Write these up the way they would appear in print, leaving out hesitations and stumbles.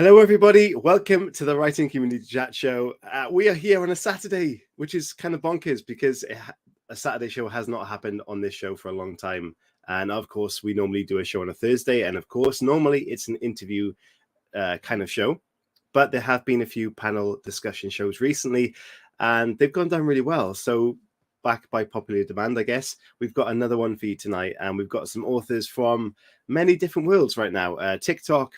Hello, everybody. Welcome to the Writing Community Chat Show. We are here on a Saturday, which is kind of bonkers because a Saturday show has not happened on this show for a long time. And of course, we normally do a show on a Thursday. And of course, normally it's an interview kind of show. But there have been a few panel discussion shows recently, and they've gone down really well. So back by popular demand, I guess, we've got another one for you tonight. And we've got some authors from many different worlds right now. TikTok,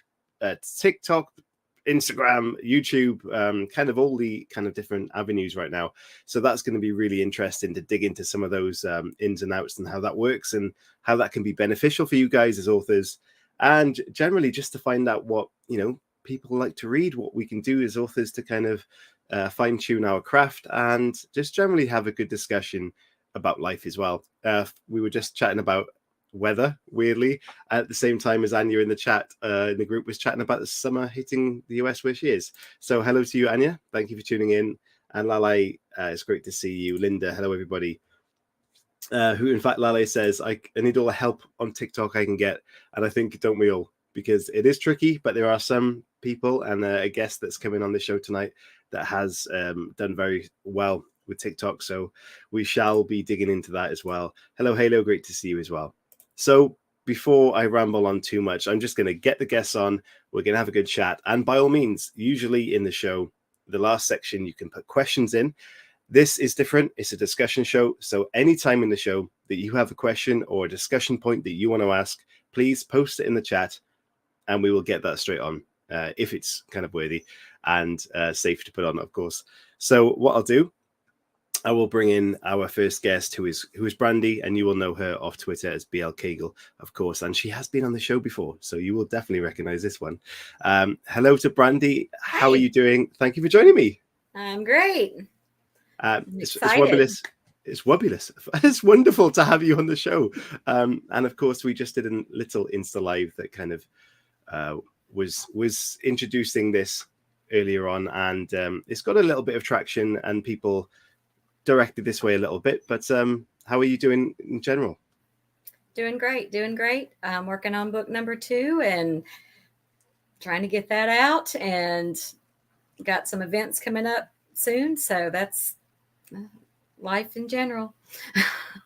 Instagram, YouTube, kind of all the kind of different avenues right now. So that's going to be really interesting to dig into some of those ins and outs and how that works and how that can be beneficial for you guys as authors. And generally just to find out what, people like to read, what we can do as authors to kind of fine tune our craft and just generally have a good discussion about life as well. We were just chatting about weather, weirdly, at the same time as Anya in the chat in the group was chatting about the summer hitting the US where she is. So hello to you, Anya. Thank you for tuning in. And Lale, it's great to see you. Linda, hello everybody. Who in fact Lale says, I need all the help on TikTok I can get. And I think don't we all, because it is tricky, but there are some people and a guest that's coming on the show tonight that has done very well with TikTok. So we shall be digging into that as well. Hello, Halo. Great to see you as well. So before I ramble on too much, I'm just going to get the guests on. We're going to have a good chat. And by all means, usually in the show, the last section, you can put questions in. This is different. It's a discussion show. So anytime in the show that you have a question or a discussion point that you want to ask, please post it in the chat and we will get that straight on if it's kind of worthy and safe to put on, of course. So what I'll do, I will bring in our first guest, who is Brandy, and you will know her off Twitter as BL Kegel, of course, and she has been on the show before, so you will definitely recognize this one. Hello to Brandy. How are you doing? Thank you for joining me. I'm great. It's wobulous. It's wobulous. It's wonderful to have you on the show. And of course, we just did a little Insta Live that kind of was introducing this earlier on, and it's got a little bit of traction, and people directed this way a little bit, but how are you doing in general? Doing great. I'm working on book number 2 and trying to get that out, and got some events coming up soon, so that's life in general.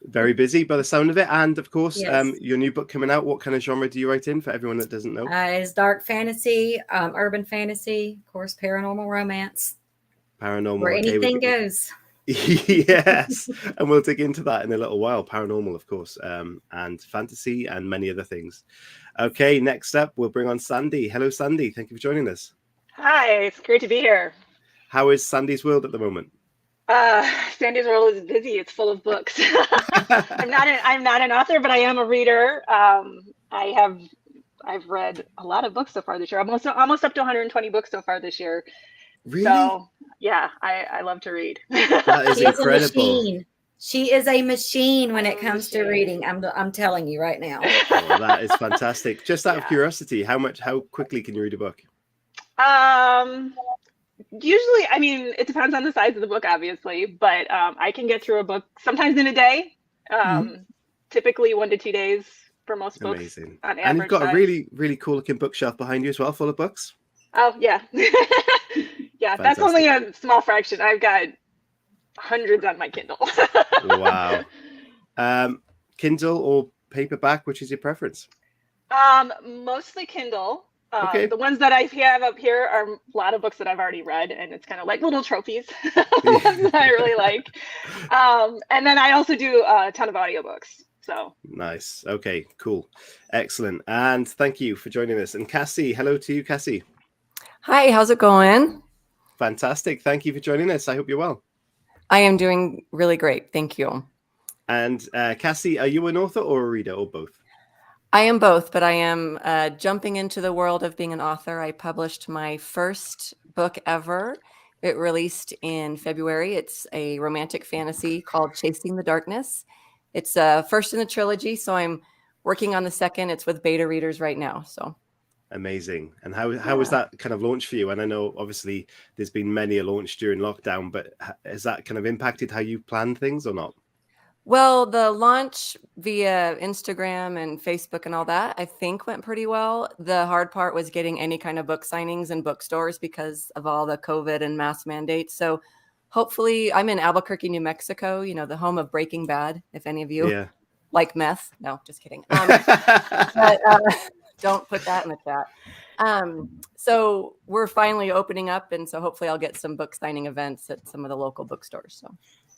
Very busy by the sound of it. And of course, yes. Your new book coming out, what kind of genre do you write in for everyone that doesn't know? It's dark fantasy, urban fantasy, of course, paranormal romance. Paranormal, where anything goes. Yes, and we'll dig into that in a little while. Paranormal, of course, and fantasy and many other things. Okay, next up, we'll bring on Sandy. Hello, Sandy. Thank you for joining us. Hi, it's great to be here. How is Sandy's world at the moment? Sandy's world is busy. It's full of books. I'm not an author, but I am a reader. I've read a lot of books so far this year. Almost up to 120 books so far this year. Really? So yeah, I love to read. That is incredible. She is a machine when it comes to reading. I'm telling you right now. Oh, that is fantastic. Just out of curiosity, how quickly can you read a book? Usually, I mean, it depends on the size of the book, obviously, but I can get through a book sometimes in a day. Typically 1 to 2 days for most books. Amazing. On average and you've got time. a really, really cool looking bookshelf behind you as well, full of books. Oh yeah. Yeah, fantastic. That's only a small fraction. I've got hundreds on my Kindle. Wow. Kindle or paperback, which is your preference? Mostly Kindle. Okay. The ones that I have up here are a lot of books that I've already read, and it's kind of like little trophies. The ones that I really like. And then I also do a ton of audiobooks. So nice. Okay, cool. Excellent. And thank you for joining us. And Cassie, hello to you, Cassie. Hi, how's it going? Fantastic. Thank you for joining us. I hope you're well. I am doing really great. Thank you. And Cassie, are you an author or a reader or both? I am both, but I am jumping into the world of being an author. I published my first book ever. It released in February. It's a romantic fantasy called Chasing the Darkness. It's first in the trilogy, so I'm working on the second. It's with beta readers right now. So amazing. And how was that kind of launch for you? And I know obviously there's been many a launch during lockdown, but has that kind of impacted how you plan things or not? Well, the launch via Instagram and Facebook and all that, I think went pretty well. The hard part was getting any kind of book signings in bookstores because of all the COVID and mask mandates. So hopefully, I'm in Albuquerque, New Mexico, the home of Breaking Bad, if any of you Yeah. like meth. No, just kidding. But don't put that in the chat. So we're finally opening up, and so hopefully I'll get some book signing events at some of the local bookstores. So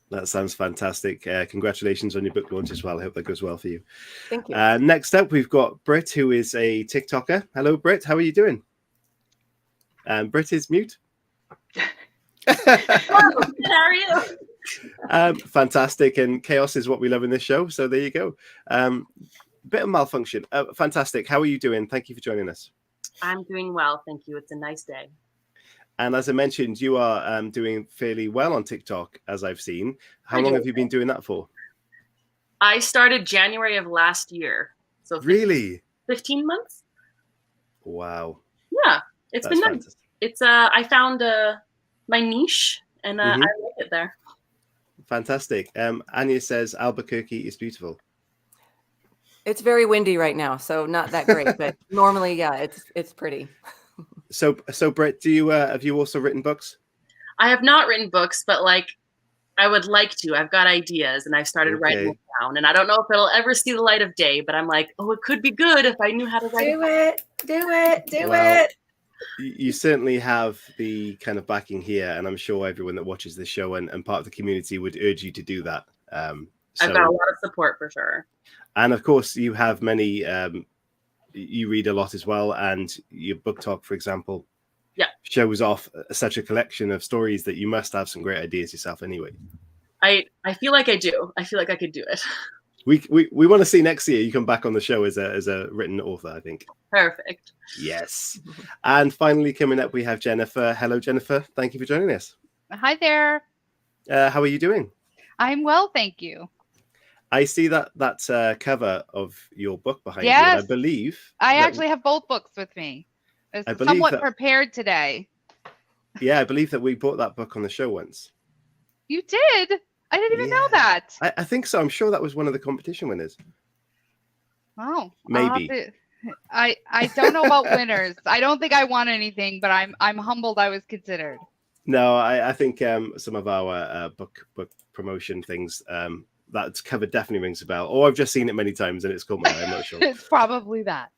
That sounds fantastic. Congratulations on your book launch as well. I hope that goes well for you. thank you. Next up, we've got Britt, who is a TikToker. Hello, Britt. How are you doing? Britt is mute. How are you? Fantastic. And chaos is what we love in this show. So there you go. Bit of malfunction. Fantastic. How are you doing? Thank you for joining us. I'm doing well, thank you. It's a nice day. And as I mentioned, you are doing fairly well on TikTok, as I've seen. How long have you been doing that for? I started January of last year. So Really? 15 months? Wow. Yeah, it's That's been nice. fantastic. It's I found my niche and I like it there. Fantastic. Anya says Albuquerque is beautiful. It's very windy right now, so not that great, but normally, yeah, it's pretty. So Brett, do you have you also written books? I have not written books, but I would like to. I've got ideas and I've started writing them down. And I don't know if it'll ever see the light of day, but I'm like, oh, it could be good if I knew how to write Do it. You certainly have the kind of backing here, and I'm sure everyone that watches this show and part of the community would urge you to do that. I've got a lot of support for sure. And of course, you have many. You read a lot as well, and your book talk, for example, shows off such a collection of stories that you must have some great ideas yourself. Anyway, I feel like I do. I feel like I could do it. We want to see next year you come back on the show as a written author, I think. Perfect. Yes. And finally, coming up, we have Jennifer. Hello, Jennifer. Thank you for joining us. Hi there. How are you doing? I'm well, thank you. I see that cover of your book behind you. Yes. And I believe I actually have both books with me. I was somewhat prepared today. Yeah, I believe that we bought that book on the show once. You did? I didn't even know that. I think so. I'm sure that was one of the competition winners. Oh, maybe. I don't know about winners. I don't think I won anything, but I'm humbled I was considered. No, I think some of our book promotion things, that cover definitely rings a bell. Or I've just seen it many times and it's caught my eye. I'm not sure. It's probably that.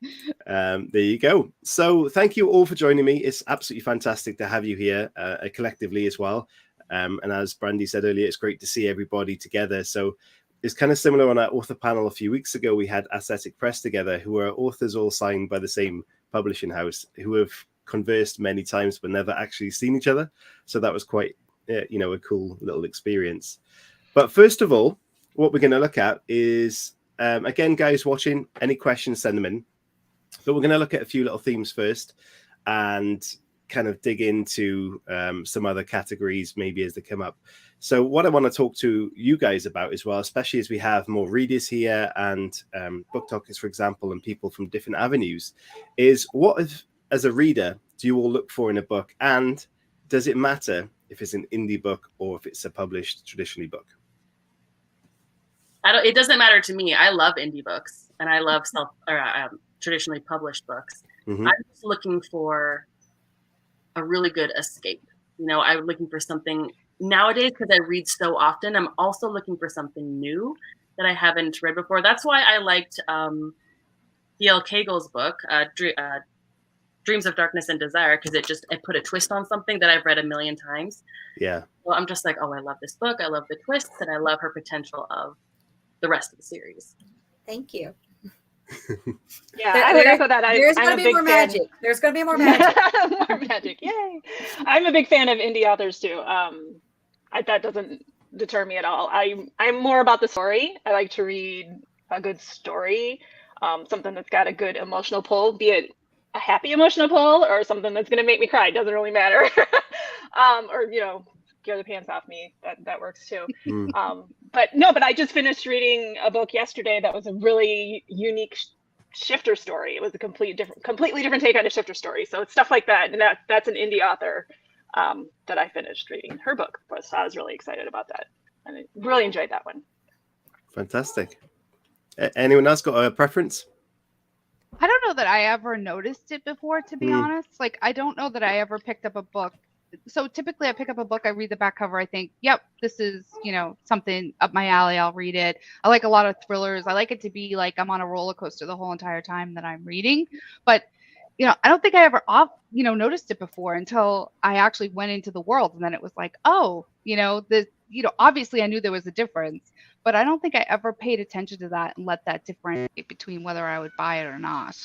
There you go. So thank you all for joining me. It's absolutely fantastic to have you here collectively as well. And as Brandy said earlier, it's great to see everybody together. So it's kind of similar on our author panel a few weeks ago. We had Ascetic Press together, who are authors all signed by the same publishing house, who have conversed many times but never actually seen each other. So that was quite, a cool little experience. But first of all, what we're going to look at is, again, guys watching, any questions, send them in. But we're going to look at a few little themes first and kind of dig into some other categories maybe as they come up. So what I want to talk to you guys about as well, especially as we have more readers here and book talkers, for example, and people from different avenues, is what as a reader do you all look for in a book? And does it matter if it's an indie book or if it's a published traditionally book? It doesn't matter to me. I love indie books and I love traditionally published books. Mm-hmm. I'm just looking for a really good escape. I'm looking for something nowadays because I read so often. I'm also looking for something new that I haven't read before. That's why I liked D.L. Cagle's book, Dreams of Darkness and Desire, because it put a twist on something that I've read a million times. Yeah. Well, I'm just like, oh, I love this book. I love the twists and I love her potential of the rest of the series. Thank you. Yeah, I would echo that. There's going to be more magic. There's going to be more magic. More magic. Yay. I'm a big fan of indie authors too. That doesn't deter me at all. I'm more about the story. I like to read a good story, something that's got a good emotional pull, be it a happy emotional pull or something that's going to make me cry. It doesn't really matter. Or, scare the pants off me. That works too. But I just finished reading a book yesterday that was a really unique shifter story. It was a completely different take on a shifter story. So it's stuff like that. And that's an indie author that I finished reading her book. So I was really excited about that. And I really enjoyed that one. Fantastic. Anyone else got a preference? I don't know that I ever noticed it before, to be honest. Like, I don't know that I ever picked up a book. So typically I pick up a book, I read the back cover, I think, yep, this is, something up my alley, I'll read it. I like a lot of thrillers. I like it to be like I'm on a roller coaster the whole entire time that I'm reading. But, I don't think I ever noticed it before until I actually went into the world. And then it was like, oh, obviously I knew there was a difference, but I don't think I ever paid attention to that and let that differentiate between whether I would buy it or not.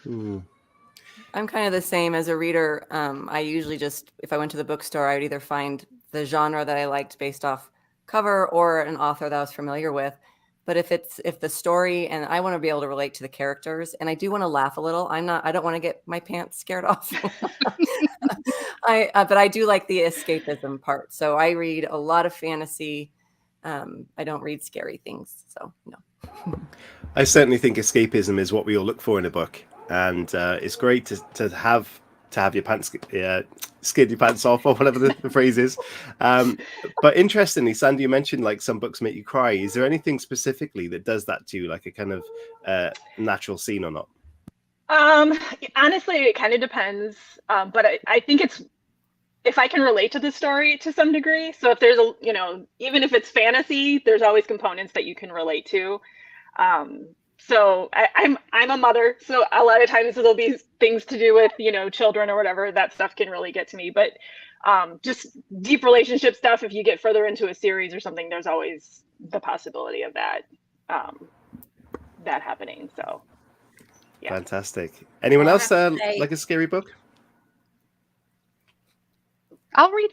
I'm kind of the same as a reader. I usually just, if I went to the bookstore, I would either find the genre that I liked based off cover or an author that I was familiar with. But if the story, and I want to be able to relate to the characters, and I do want to laugh a little. I don't want to get my pants scared off. But I do like the escapism part. So I read a lot of fantasy. I don't read scary things. So no. I certainly think escapism is what we all look for in a book, and it's great to have your pants skid your pants off, or whatever the phrase is. But interestingly, Sandy, you mentioned like some books make you cry. Is there anything specifically that does that to you, like a kind of natural scene or not? Honestly, it kind of depends. But I think it's if I can relate to the story to some degree. So if there's even if it's fantasy, there's always components that you can relate to. So I'm a mother, so a lot of times there'll be things to do with, children or whatever. That stuff can really get to me. But just deep relationship stuff, if you get further into a series or something, there's always the possibility of that happening. So, yeah. Fantastic. Anyone else like a scary book? I'll read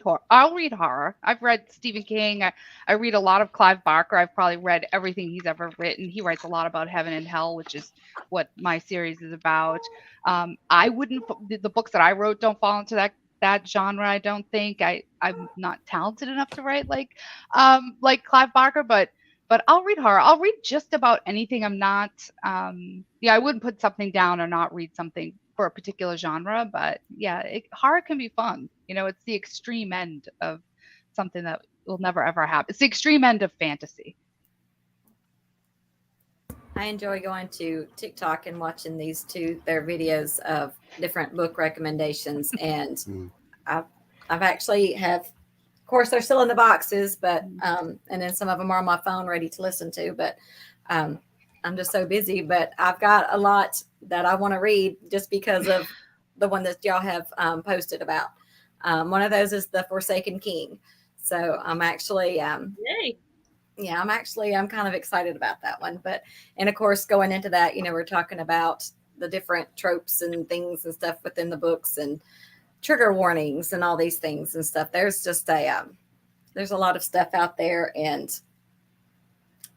horror. I've read Stephen King. I read a lot of Clive Barker. I've probably read everything he's ever written. He writes a lot about heaven and hell, which is what my series is about. The books that I wrote don't fall into that genre. I don't think I'm not talented enough to write like Clive Barker, but I'll read horror. I'll read just about anything. I'm not, I wouldn't put something down or not read something for a particular genre, but yeah, horror can be fun. It's the extreme end of something that will never ever happen. It's the extreme end of fantasy. I enjoy going to TikTok and watching their videos of different book recommendations, and I've actually of course they're still in the boxes, but and then some of them are on my phone ready to listen to, but I'm just so busy, but I've got a lot that I want to read just because of the one that y'all have posted about. One of those is The Forsaken King. So I'm actually, Yay. Yeah, I'm kind of excited about that one. And of course, going into that, we're talking about the different tropes and things and stuff within the books and trigger warnings and all these things and stuff. There's just there's a lot of stuff out there, and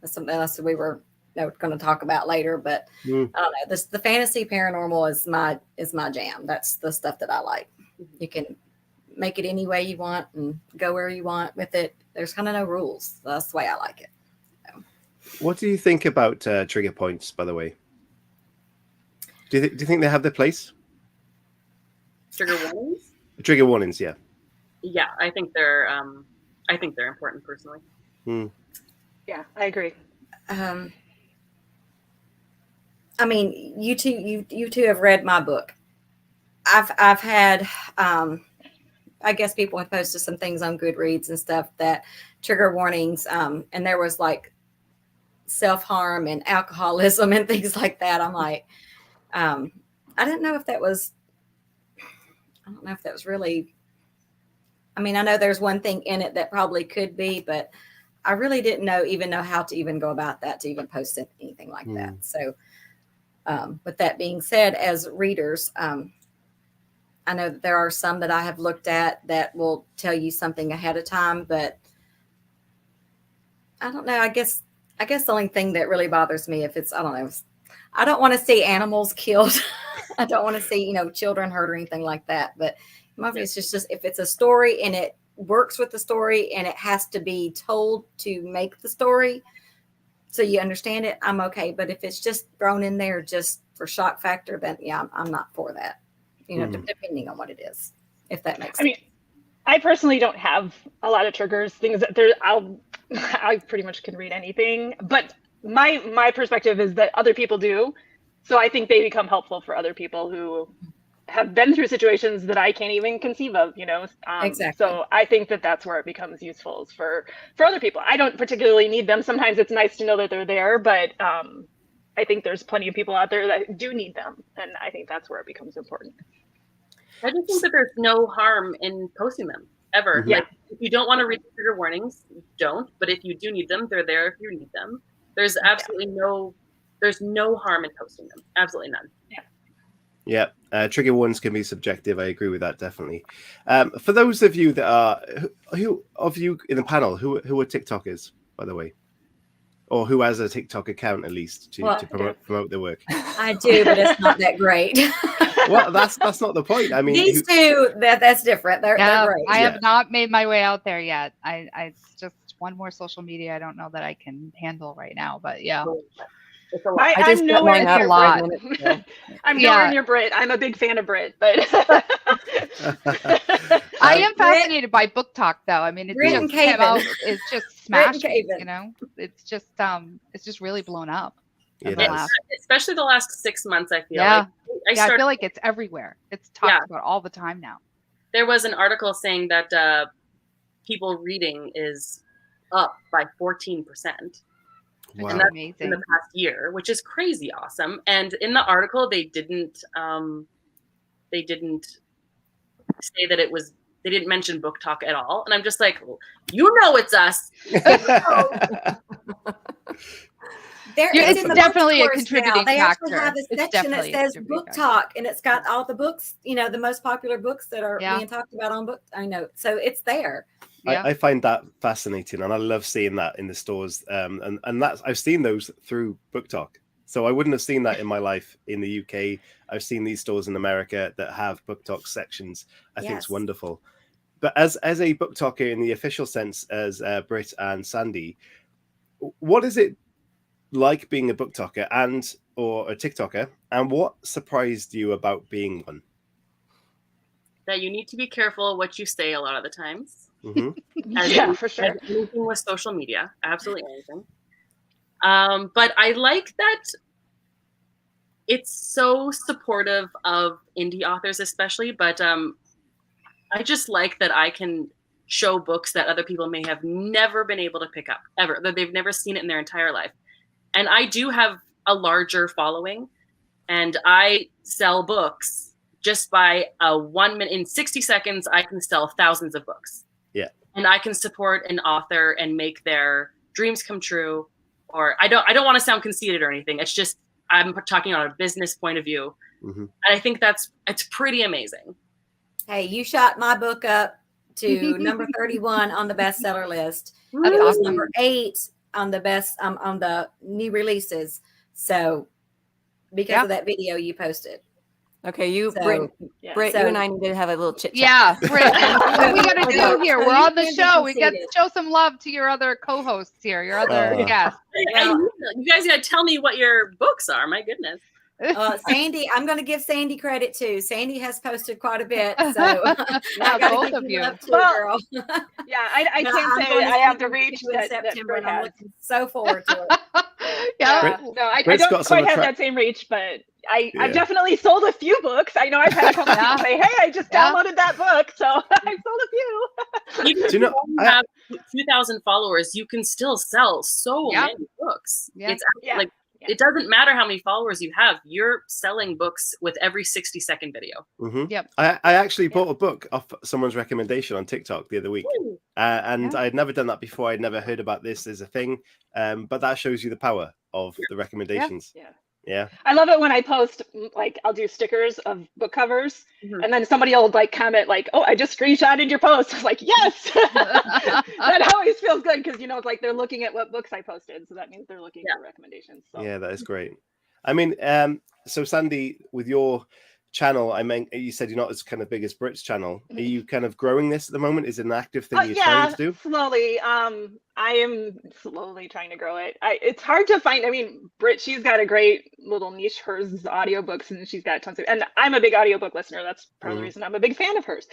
that's something else that we were going to talk about later, but I don't know. The fantasy paranormal is my jam. That's the stuff that I like. You can make it any way you want and go where you want with it. There's kind of no rules. That's the way I like it. So. What do you think about trigger points, by the way? Do you think they have their place? Trigger warnings? Trigger warnings, yeah. Yeah, I think they're important personally. Yeah, I agree. I mean, you two have read my book. I've had, I guess people have posted some things on Goodreads and stuff that trigger warnings, and there was like self-harm and alcoholism and things like that. I'm like, I don't know if that was really, I mean, I know there's one thing in it that probably could be, but I really didn't know how to even go about that, to even post anything like that. So, with that being said, as readers, I know that there are some that I have looked at that will tell you something ahead of time, but I don't know. I guess the only thing that really bothers me, if it's, I don't know, I don't want to see animals killed. I don't want to see, children hurt or anything like that. But it's just if it's a story and it works with the story and it has to be told to make the story so you understand it, I'm okay. But if it's just thrown in there just for shock factor, then yeah, I'm not for that. Depending on what it is, if that makes sense. I mean, I personally don't have a lot of triggers, things that I pretty much can read anything, but my perspective is that other people do. So I think they become helpful for other people who have been through situations that I can't even conceive of, Exactly. So I think that that's where it becomes useful is for other people. I don't particularly need them. Sometimes it's nice to know that they're there, but I think there's plenty of people out there that do need them. And I think that's where it becomes important. I just think that there's no harm in posting them ever. Yeah. Like, if you don't want to read the trigger warnings, don't. But if you do need them, they're there if you need them. There's absolutely there's no harm in posting them. Absolutely none. Yeah, trigger warnings can be subjective. I agree with that, definitely. For those of you that are, who of you in the panel, who are TikTokers, by the way? Or who has a TikTok account, at least, to promote their work? I do, but it's not that great. Well, that's not the point. I mean, these two, that's different. They're great. I have not made my way out there yet. I it's just one more social media I don't know that I can handle right now, but yeah. It's a lot. I'm nowhere near lot. Brit. I'm nowhere near Brit. I'm a big fan of Brit, but I am fascinated by Book Talk, though. I mean, it's Brit and just came Caven. out, it's just smashing. Caven. You know, it's just really blown up. It in the has. last- Especially the last 6 months, I feel Yeah. like. I feel like it's everywhere. It's talked about all the time now. There was an article saying that people reading is up by 14%. Wow. And that's Amazing. in the past year, which is crazy awesome. And in the article, they didn't say that they didn't mention Book Talk at all. And I'm just like, it's us. It's definitely a contributing They factor. actually have a It's section that definitely a says contributing Book factor. Talk, and it's got all the books, the most popular books that are being talked about on book. I know, so it's there. Yeah. I find that fascinating, and I love seeing that in the stores. And that's I've seen those through Book Talk, so I wouldn't have seen that in my life in the UK. I've seen these stores in America that have Book Talk sections. I think it's wonderful. But as a book talker in the official sense, as Britt and Sandy, what is it like being a book talker or a TikToker, and what surprised you about being one? That you need to be careful what you say a lot of the times. Mm-hmm. for sure. Anything with social media, absolutely anything. But I like that it's so supportive of indie authors, especially. But I just like that I can show books that other people may have never been able to pick up ever, that they've never seen it in their entire life. And I do have a larger following, and I sell books just by 1 minute. In 60 seconds, I can sell thousands of books. Yeah. And I can support an author and make their dreams come true. Or I don't want to sound conceited or anything. It's just I'm talking on a business point of view. Mm-hmm. And I think it's pretty amazing. Hey, you shot my book up to number 31 on the bestseller list. That's It was awesome. number 8 on the best on the new releases. So because of that video you posted. Okay, So, Britt, so- you and I need to have a little chit chat. Yeah, Britt, what we got to do here? We're on the You show. We got to conceded. show some love to your other co-hosts here, your other guests. You guys got to tell me what your books are. My goodness. Sandy, I'm going to give Sandy credit too. Sandy has posted quite a bit. So Yeah, I gotta both give of you. love too, Well, girl. Yeah, I No, can't I'm say going I have the see reach you in that September, Brit and I'm has. looking so forward to it. Yeah. No, I Britt's don't got some quite have attract- that same reach, but Yeah. I've definitely sold a few books. I know I've had a couple people say, "Hey, I just downloaded that book," so I've sold a few. Even Do you know- if you have 2,000 followers, you can still sell so many books. Yeah. It's Yeah. like it doesn't matter how many followers you have. You're selling books with every 60-second video. Mm-hmm. Yep. I actually bought a book off someone's recommendation on TikTok the other week. Ooh. And I had never done that before. I'd never heard about this as a thing. But that shows you the power of the recommendations. Yeah. Yeah. I love it when I post, like, I'll do stickers of book covers, Mhm. and then somebody will like comment like, "Oh, I just screenshotted your post." I was like, "Yes!" That always feels good because it's like they're looking at what books I posted, so that means they're looking for recommendations. So. Yeah, that is great. I mean, so Sandy, with your channel, I mean, you said you're not as kind of big as Brit's channel. Are you kind of growing this at the moment? Is it an active thing you're trying to do? Slowly. I am slowly trying to grow it. It's hard to find. I mean, Brit, she's got a great little niche. Hers is audiobooks, and she's got tons of. And I'm a big audiobook listener. That's part of the reason I'm a big fan of hers.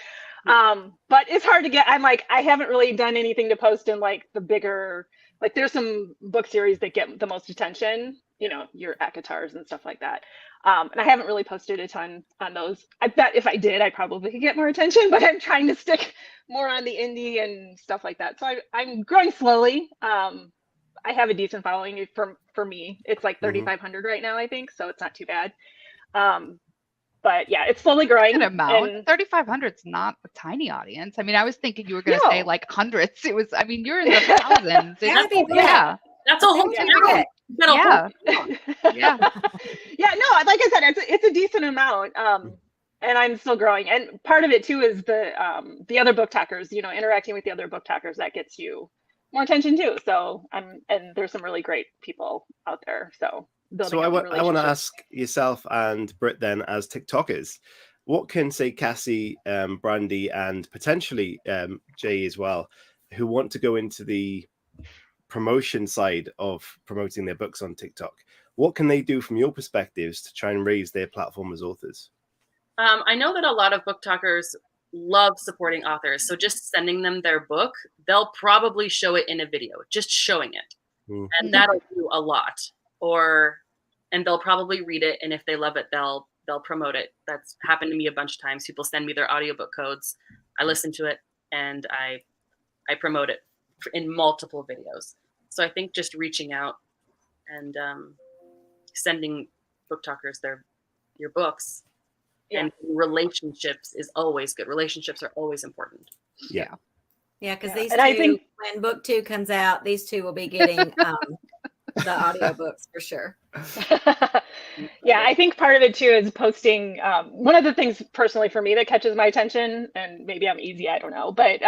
But it's hard to get. I'm like, I haven't really done anything to post in like the bigger. Like, there's some book series that get the most attention. You know, your Akatars and stuff like that. And I haven't really posted a ton on those. I bet if I did, I probably could get more attention, but I'm trying to stick more on the indie and stuff like that. So I'm growing slowly. I have a decent following for me. It's like 3,500 right now, I think. So it's not too bad. But yeah, it's slowly growing. An amount. 3,500 is not a tiny audience. I mean, I was thinking you were going to say like hundreds. It was, I mean, you're in the thousands. Yeah. That's a whole town. Yeah. Yeah. Yeah. No, like I said, it's a decent amount. And I'm still growing. And part of it too is the other book talkers, you know, interacting with the other book talkers, that gets you more attention too. So and there's some really great people out there. So I want to ask yourself and Brit then, as TikTokers, what can, say, Cassie, Brandy, and potentially Jay as well, who want to go into the promotion side of promoting their books on TikTok, what can they do from your perspectives to try and raise their platform as authors? I know that a lot of book talkers love supporting authors. So just sending them their book, they'll probably show it in a video, just showing it. And that'll do a lot. And they'll probably read it. And if they love it, they'll promote it. That's happened to me a bunch of times. People send me their audiobook codes. I listen to it and I promote it in multiple videos. So I think just reaching out and sending book talkers your books and relationships is always good. Relationships are always important. Yeah, because these two, I think when book 2 comes out, these two will be getting the audiobooks for sure. Yeah, I think part of it too is posting. One of the things personally for me that catches my attention, and maybe I'm easy, I don't know, but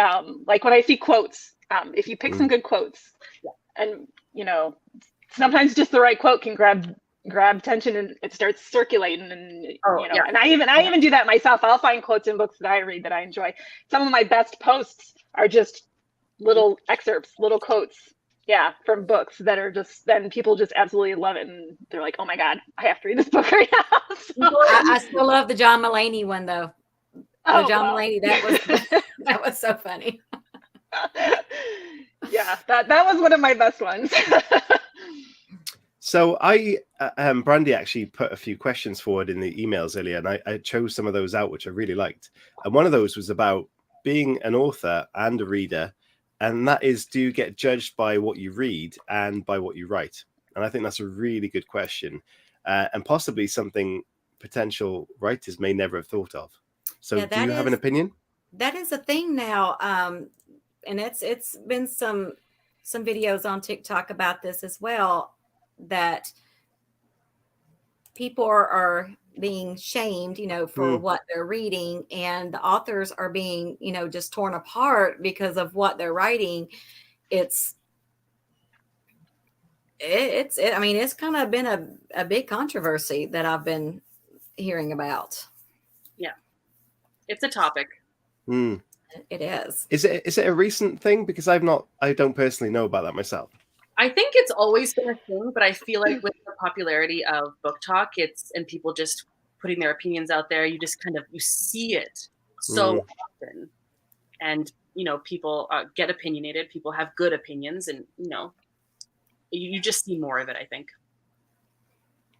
like when I see quotes, if you pick some good quotes, and you know, sometimes just the right quote can grab attention and it starts circulating, and and I even do that myself. I'll find quotes in books that I read that I enjoy. Some of my best posts are just little excerpts, little quotes, from books that are just, then people just absolutely love it, and they're like, oh my god, I have to read this book right now. So, I still love the John Mulaney one though. Mulaney, that was so funny. Yeah, that was one of my best ones. So Brandy actually put a few questions forward in the emails earlier, and I chose some of those out, which I really liked. And one of those was about being an author and a reader, and that is, do you get judged by what you read and by what you write? And I think that's a really good question, and possibly something potential writers may never have thought of. So do you have an opinion? That is a thing now. And it's been some videos on TikTok about this as well, that people are being shamed, for what they're reading, and the authors are being, just torn apart because of what they're writing. It's kind of been a big controversy that I've been hearing about. Yeah, it's a topic. It is. Is it a recent thing? Because I don't personally know about that myself. I think it's always been a thing, but I feel like with the popularity of book talk, and people just putting their opinions out there, you just you see it so often. And, people get opinionated, people have good opinions, and, you just see more of it, I think.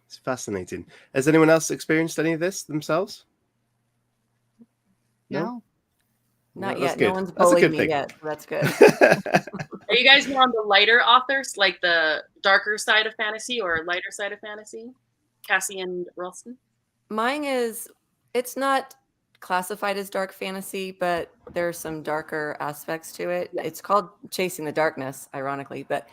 It's fascinating. Has anyone else experienced any of this themselves? No. Not yet. No one's bullied me yet. So that's good. Are you guys more on the lighter authors, like the darker side of fantasy or lighter side of fantasy? Cassie and Ralston? Mine it's not classified as dark fantasy, but there's some darker aspects to it. Yeah. It's called Chasing the Darkness, ironically, but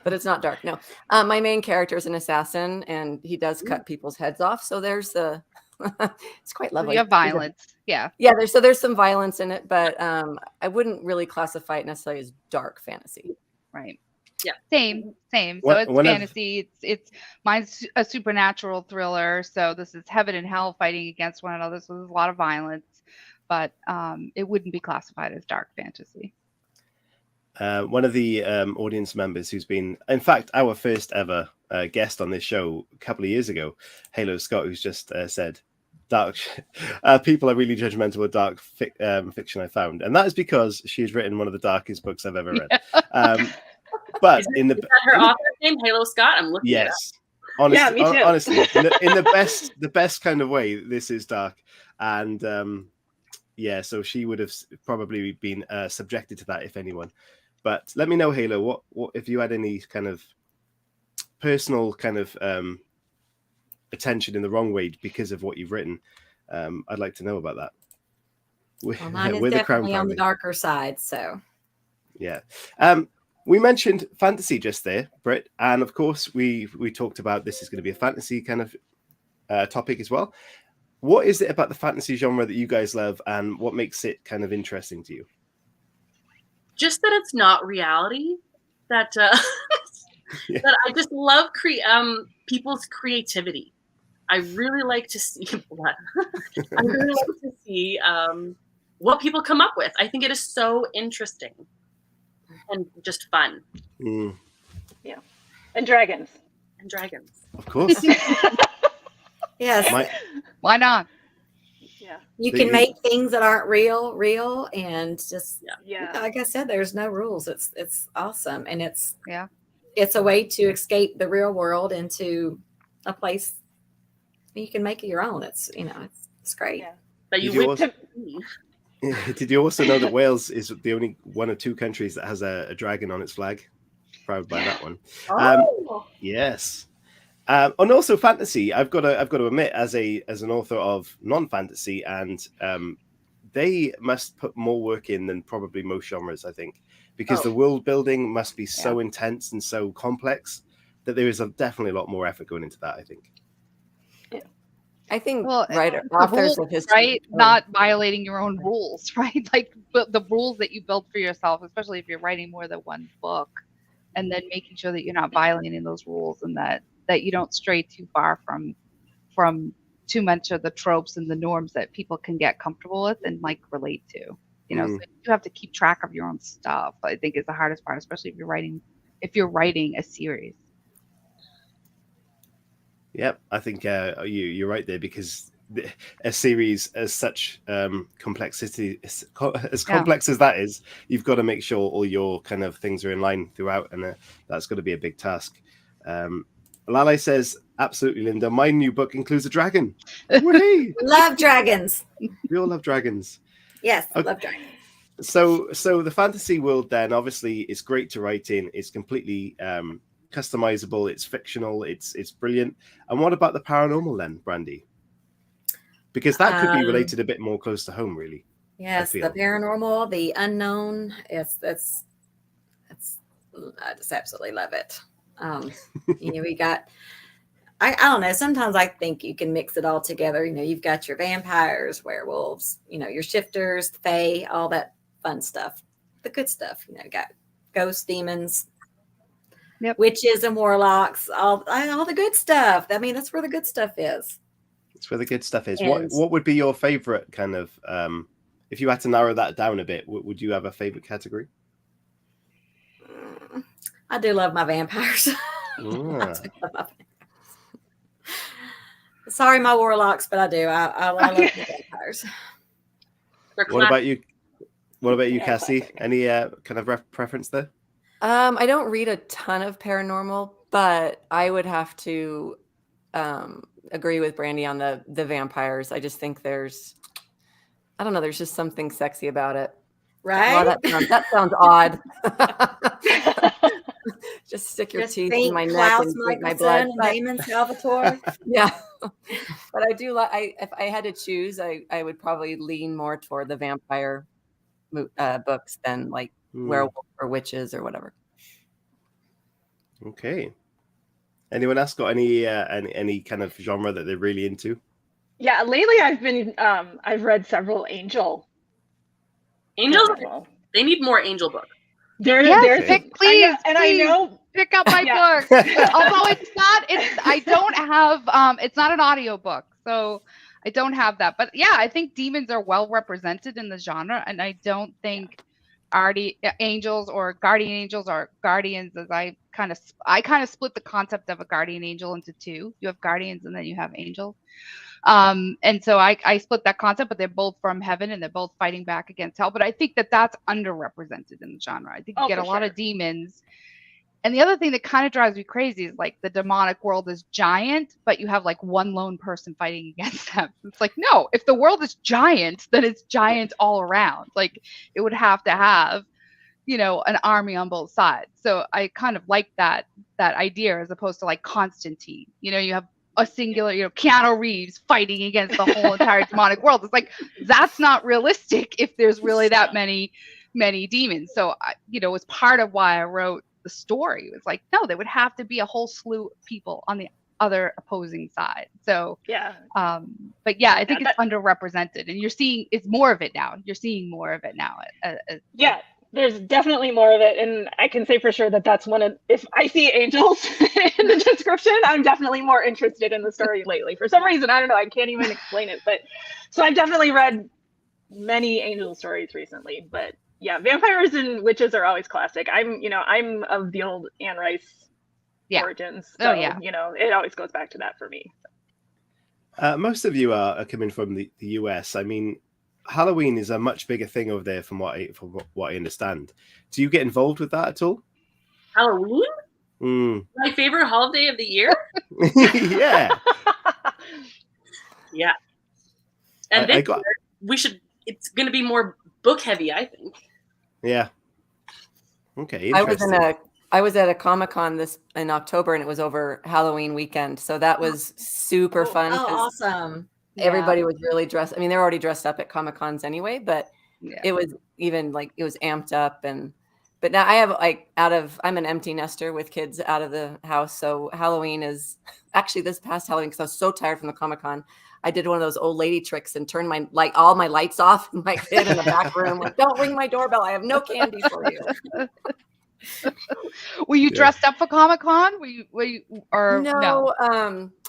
but it's not dark. No, my main character is an assassin, and he does cut people's heads off. So there's it's quite lovely. You have violence. Yeah. There's some violence in it, but I wouldn't really classify it necessarily as dark fantasy. Right. Same. So What- it's one of- fantasy. It's mine's a supernatural thriller. So this is heaven and hell fighting against one another. So there's a lot of violence, but it wouldn't be classified as dark fantasy. One of the audience members who's been, in fact, our first ever guest on this show a couple of years ago, Halo Scott, who's just said, "Dark people are really judgmental of dark fiction I found," and that is because she's written one of the darkest books I've ever read. But Is that her author's name, Halo Scott? I'm looking at it. yes, honestly, Yeah, me too. honestly, in the best kind of way, this is dark, and yeah, so she would have probably been subjected to that if anyone. But let me know, Halo, what if you had any kind of personal kind of attention in the wrong way because of what you've written. I'd like to know about that. Well, mine is With the Crown definitely on the family. darker side. So Yeah. We mentioned fantasy just there, Britt, and of course we talked about this is going to be a fantasy kind of topic as well. What is it about the fantasy genre that you guys love, and what makes it kind of interesting to you? Just that it's not reality. That Yeah. that I just love people's creativity. I really like to see what I really like to see what people come up with. I think it is so interesting and just fun. Mm, And dragons. And dragons. of course. yes, Why not? Yeah. you So can you- make things that aren't real, and just Yeah. like I said, there's no rules. It's awesome, and it's a Yeah. way to escape the real world into a place you can make it your own. It's great. Yeah. That you Did you would also- Did you also know that Wales is the only one of two countries that has a dragon on its flag? Proud by that one. Oh. Yes. And also fantasy. I've got to admit, as an author of non-fantasy, and they must put more work in than probably most genres, I think, because the world building must be so intense and so complex that there is definitely a lot more effort going into that, I think. I think Well, writer the authors rules, of history, right? Not violating your own rules, right? Like the rules that you build for yourself, especially if you're writing more than one book, and then making sure that you're not violating those rules and that you don't stray too far from too much of the tropes and the norms that people can get comfortable with and like relate to. So you have to keep track of your own stuff. I think is the hardest part, especially if you're writing a series. Yep, I think you're right there, because a series as such complexity as complex as that is, you've got to make sure all your kind of things are in line throughout, and that's got to be a big task. Lale says, absolutely, Linda, my new book includes a dragon. Whee! Love dragons. We all love dragons. Yes, Okay. love dragons. So the fantasy world then obviously is great to write in. It's completely customizable. It's fictional. It's brilliant. And what about the paranormal then, Brandy? Because that could be related a bit more close to home, really. Yes, the feel. paranormal, the unknown. I just absolutely love it. We got. I don't know. Sometimes I think you can mix it all together. You've got your vampires, werewolves, your shifters, fae, all that fun stuff, the good stuff. You got ghosts, demons, witches, and warlocks, all the good stuff. I mean, that's where the good stuff is. It's where the good stuff is. And- What would be your favorite kind of, if you had to narrow that down a bit, would you have a favorite category? I do love my vampires. Ah. I do love my vampires. Sorry, my warlocks, but I do. I love the vampires. What about you? What about you, Yeah, Cassie? classic. Any kind of preference there? I don't read a ton of paranormal, but I would have to agree with Brandy on the vampires. I just think there's just something sexy about it. Right? Wow, that sounds odd. Just stick your Just teeth think in my neck Klaus and drink my blood. Michelson and Damon Salvatore. Yeah, but I do like. If I had to choose, I would probably lean more toward the vampire books than like werewolf or witches or whatever. Okay. Anyone else got any kind of genre that they're really into? Yeah, lately I've read several angel. Angels, paranormal. they need more angel books. Yes, there's please, I know pick up my Yeah. book. Although I don't have, it's not an audiobook, so I don't have that. But yeah, I think demons are well represented in the genre, and I don't think angels or guardian angels or guardians, as I kind of split the concept of a guardian angel into two. You have guardians and then you have angels. And so I split that concept, but they're both from heaven and they're both fighting back against hell. But I think that that's underrepresented in the genre. I think you get a lot of demons. And the other thing that kind of drives me crazy is like the demonic world is giant, but you have like one lone person fighting against them. It's like, no, if the world is giant, then it's giant all around. Like it would have to have, an army on both sides. So I kind of like that idea as opposed to like Constantine. You have a singular, Keanu Reeves fighting against the whole entire demonic world. It's like, that's not realistic if there's really that many demons. So, it was part of why I wrote the story. It was like, no, there would have to be a whole slew of people on the other opposing side. So, Yeah. But yeah, I think it's underrepresented, and it's more of it now. You're seeing more of it now. Yeah. There's definitely more of it, and I can say for sure that that's if I see angels in the description, I'm definitely more interested in the story lately. For some reason, I don't know, I can't even explain it, but so I've definitely read many angel stories recently. But yeah, vampires and witches are always classic. I'm of the old Anne Rice origins, so it always goes back to that for me. Most of you are coming from the US. I mean, Halloween is a much bigger thing over there from what I understand. Do you get involved with that at all? Halloween? My favorite holiday of the year? Yeah. Yeah. And it's going to be more book heavy, I think. Yeah. Okay, interesting. I was at a Comic-Con in October, and it was over Halloween weekend. So that was super fun. Oh, awesome. Everybody was really dressed. I mean, they're already dressed up at Comic-Cons anyway, but it was even like it was amped up. But now I have I'm an empty nester with kids out of the house. So Halloween is actually this past Halloween, because I was so tired from the Comic-Con. I did one of those old lady tricks and turned all my lights off, and my kid in the back room, like, don't ring my doorbell. I have no candy for you. Were you dressed up for Comic-Con? Were you or no?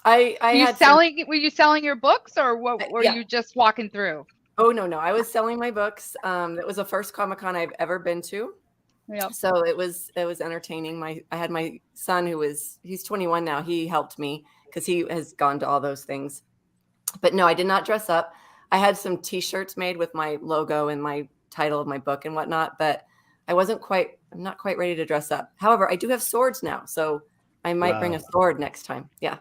Were you selling your books, or what were you just walking through? Oh, no. I was selling my books. It was the first Comic-Con I've ever been to. Yep. So it was entertaining. I had my son he's 21 now. He helped me because he has gone to all those things. But no, I did not dress up. I had some T-shirts made with my logo and my title of my book and whatnot, but I'm not quite ready to dress up. However, I do have swords now, so I might bring a sword next time. Yeah.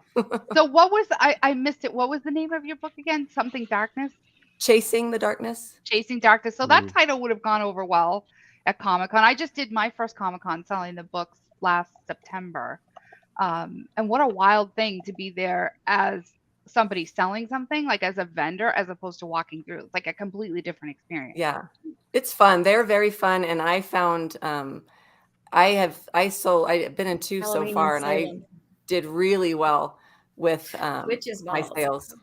So what was, I missed it. What was the name of your book again? Something Darkness? Chasing the Darkness. Chasing Darkness. So that title would have gone over well at Comic-Con. I just did my first Comic-Con selling the books last September. And what a wild thing to be there as somebody selling something, like as a vendor, as opposed to walking through. It's like a completely different experience. Yeah. It's fun. They're very fun. And I found, I've been in 2 so far, and I did really well with my sales.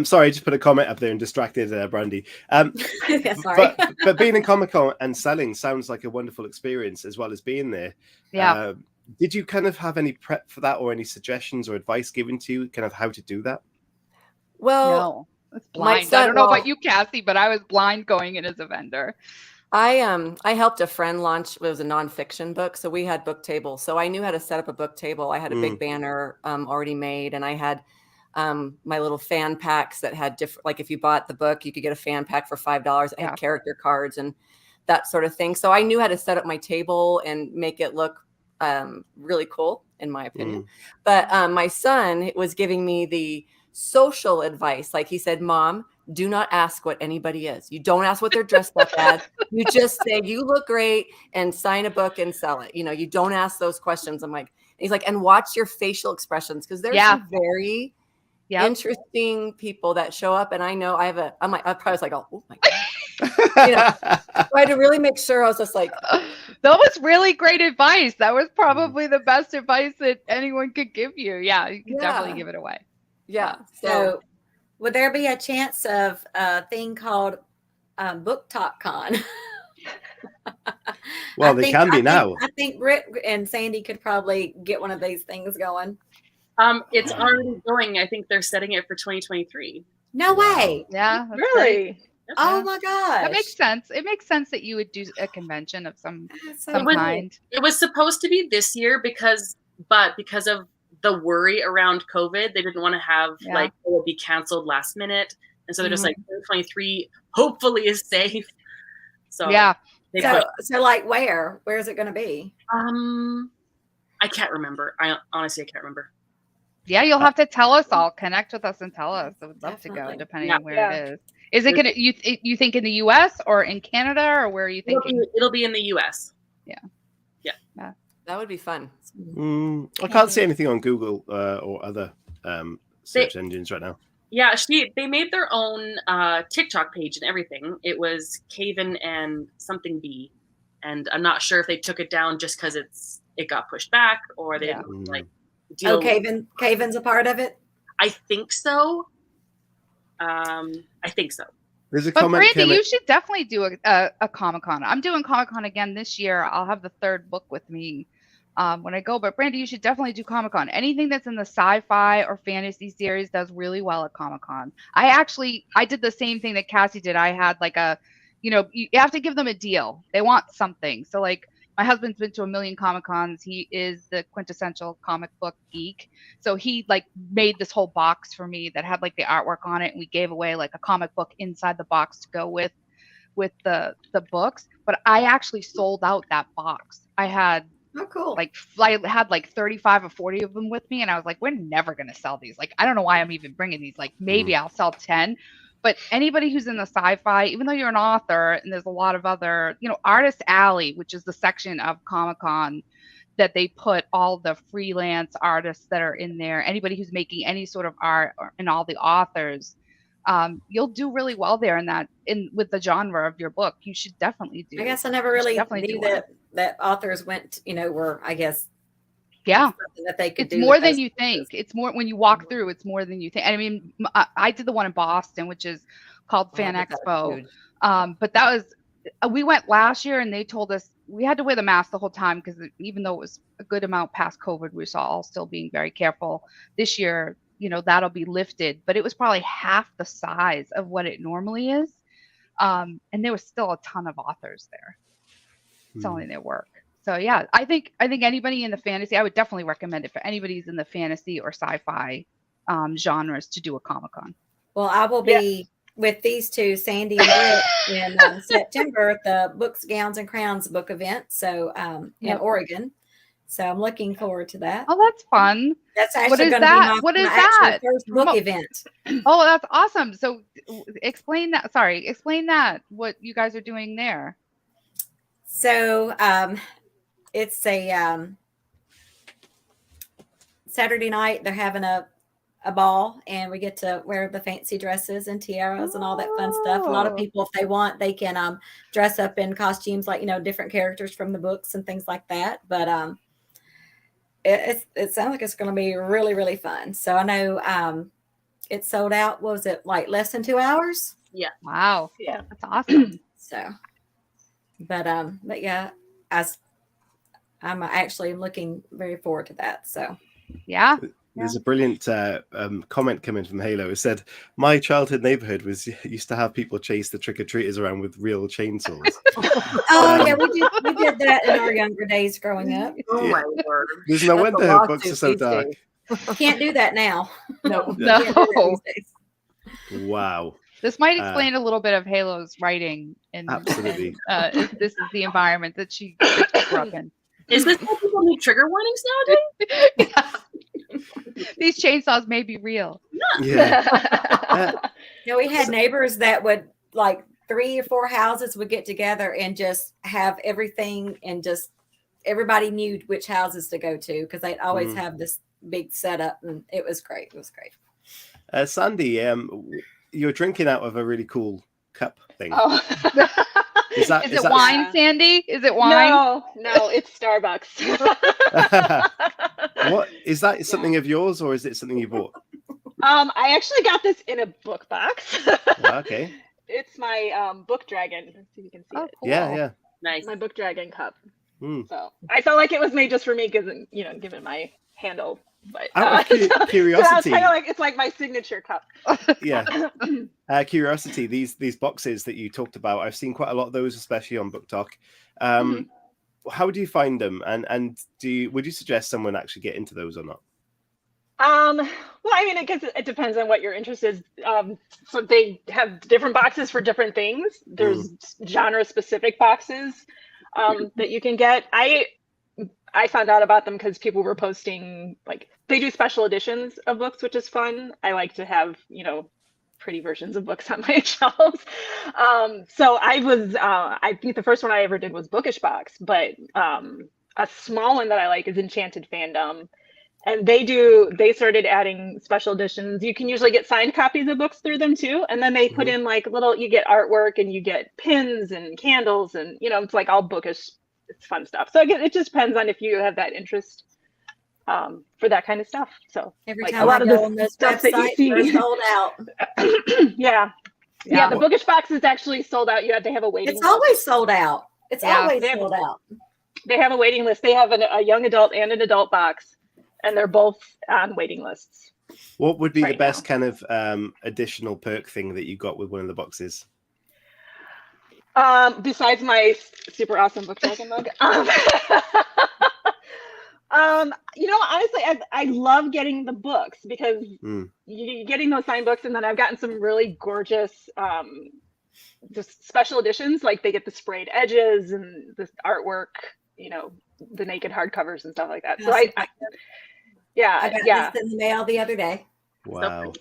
Sorry, I just put a comment up there and distracted Brandy. Sorry. But being in Comic-Con and selling sounds like a wonderful experience, as well as being there. Yeah. Did you kind of have any prep for that, or any suggestions or advice given to you kind of how to do that? Well, no, it's blind. I don't know about you, Cassie, but I was blind going in as a vendor. I helped a friend launch. It was a nonfiction book, so we had book tables. So I knew how to set up a book table. I had a big banner already made, and I had my little fan packs that had different. Like if you bought the book, you could get a fan pack for $5. I had character cards and that sort of thing. So I knew how to set up my table and make it look really cool, in my opinion. But my son was giving me the social advice. Like he said, Mom, do not ask what anybody is. You don't ask what they're dressed up as. You just say, you look great, and sign a book and sell it. You don't ask those questions. He's like, and watch your facial expressions, because there's some very interesting people that show up. And I know I probably was like, oh my God. So I had to really make sure. I was just like, that was really great advice. That was probably the best advice that anyone could give you. Yeah, you can definitely give it away. Yeah. So would there be a chance of a thing called Book Talk Con? Well, they can be now. I think Rick and Sandy could probably get one of these things going. It's already going. I think they're setting it for 2023. No way. Yeah. That's Really? great. Oh my gosh. That makes sense. It makes sense that you would do a convention of some That's so some cool. kind. It was supposed to be this year because of the worry around COVID, they didn't want to have like it would be canceled last minute, and so they're just like 2023 hopefully is safe. So Yeah. So like where's it going to be? I can't remember. I honestly can't remember. Yeah, you'll have to tell us all. Connect with us and tell us. I would love to go, Definitely. depending on where it is. Is it gonna you think in the U.S. or in Canada, or where are you thinking? It'll be in the U.S. That would be fun. I can't see anything on Google or other search engines right now. Yeah, they made their own TikTok page and everything. It was Caven and something B, and I'm not sure if they took it down just because it got pushed back or they didn't like. Caven's a part of it. I think so. There's a But comment. Brandy, you should definitely do a Comic-Con. I'm doing Comic-Con again this year. I'll have the third book with me when I go. But Brandy, you should definitely do Comic-Con. Anything that's in the sci-fi or fantasy series does really well at Comic-Con. I did the same thing that Cassie did. I had like you have to give them a deal. They want something. So like my husband's been to a million Comic-Cons. He is the quintessential comic book geek. So he like made this whole box for me that had like the artwork on it. And we gave away like a comic book inside the box to go with the books. But I actually sold out that box. I had I had like 35 or 40 of them with me. And I was like, we're never going to sell these. Like, I don't know why I'm even bringing these. Like maybe I'll sell 10. But anybody who's in the sci-fi, even though you're an author, and there's a lot of other, Artist Alley, which is the section of Comic-Con that they put all the freelance artists that are in there, anybody who's making any sort of art, and all the authors, you'll do really well there with the genre of your book. You should definitely do. I guess I never really knew that authors went, were, I guess. Yeah, that they could it's more than you think. It's more when you walk through. It's more than you think. And I mean, I did the one in Boston, which is called Fan Expo. But that was we went last year, and they told us we had to wear the mask the whole time because even though it was a good amount past COVID, we saw all still being very careful. This year, that'll be lifted, but it was probably half the size of what it normally is, and there was still a ton of authors there selling their work. So yeah, I think anybody in the fantasy, I would definitely recommend it for anybody who's in the fantasy or sci-fi genres to do a Comic-Con. Well, I will be with these two, Sandy and Rick, in September at the Books, Gowns, and Crowns book event. So in Oregon. So I'm looking forward to that. Oh, that's fun. That's actually going to be my first book event. Oh, that's awesome. So explain that. Sorry, explain that. What you guys are doing there. So it's a Saturday night. They're having a ball, and we get to wear the fancy dresses and tiaras and all that fun stuff. A lot of people, if they want, they can dress up in costumes like different characters from the books and things like that. But it sounds like it's going to be really, really fun. So I know it sold out. What was it, like less than 2 hours? Yeah. Wow. Yeah, that's awesome. So, but yeah, I'm actually looking very forward to that. So, yeah. There's a brilliant comment coming from Halo. It said, "My childhood neighborhood used to have people chase the trick-or-treaters around with real chainsaws." Oh yeah, we did that in our younger days growing up. Oh my word! There's no wonder her books are so dark. Can't do that now. No. Wow. This might explain a little bit of Halo's writing. Absolutely. And this is the environment that she grew up in. Is this why people need trigger warnings nowadays? These chainsaws may be real. Yeah. We had neighbors that would, like, 3 or 4 houses would get together and just have everything, and just everybody knew which houses to go to because they'd always have this big setup, and it was great. It was great. Sandy, you're drinking out of a really cool cup thing. Oh. Is it wine, Sandy? Is it wine? No, it's Starbucks. What is that? Something of yours, or is it something you bought? I actually got this in a book box. Okay. It's my book dragon. Let's see if you can see it. Cool. Yeah. Nice. My book dragon cup. Mm. So I felt like it was made just for me because, you know, given my handle. But Out of curiosity, so kind of like it's like my signature cup. Yeah. Curiosity. These boxes that you talked about, I've seen quite a lot of those, especially on Book Talk. How do you find them? And would you suggest someone actually get into those or not? Well, I mean, I guess it depends on what your interest is. So they have different boxes for different things. There's genre-specific boxes that you can get. I found out about them because people were posting, like, they do special editions of books, which is fun. I like to have, you know, pretty versions of books on my shelves. So I think the first one I ever did was Bookish Box, but a small one that I like is Enchanted Fandom. And they started adding special editions. You can usually get signed copies of books through them too. And then they put in like you get artwork and you get pins and candles and, you know, it's like all bookish, it's fun stuff. So again, it just depends on if you have that interest for that kind of stuff. So Every like, time a lot I of go the on those stuff that you websites, see. they're sold out. Yeah, the Bookish Box is actually sold out. They have a waiting It's list. always sold out. It's always sold out. They have a waiting list. They have a young adult and an adult box, and they're both on waiting lists. What would be the best kind of additional perk thing that you got with one of the boxes? Besides my super awesome book dragon mug. You know, honestly, I love getting the books because you're getting those signed books, and then I've gotten some really gorgeous just special editions. Like they get the sprayed edges and the artwork, you know, the naked hardcovers and stuff like that. So I got this in the mail the other day. Wow.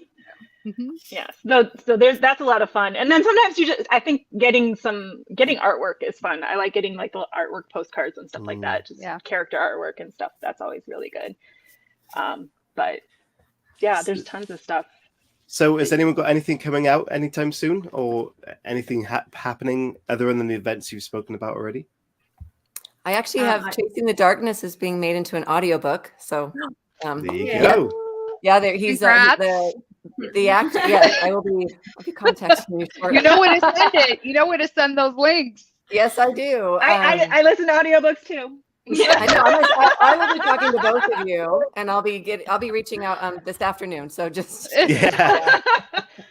Yeah. So that's a lot of fun. And then sometimes I think getting artwork is fun. I like getting like the artwork postcards and stuff like that. Just character artwork and stuff. That's always really good. But yeah, there's tons of stuff. So has anyone got anything coming out anytime soon, or anything happening other than the events you've spoken about already? I actually have Chasing the Darkness is being made into an audiobook. So there you go. Yeah, he's the actor. Yeah, I'll be contacting you shortly. You know where to send it. You know where to send those links. Yes, I do. I listen to audiobooks too. I know. I will be talking to both of you, and I'll be reaching out this afternoon. So just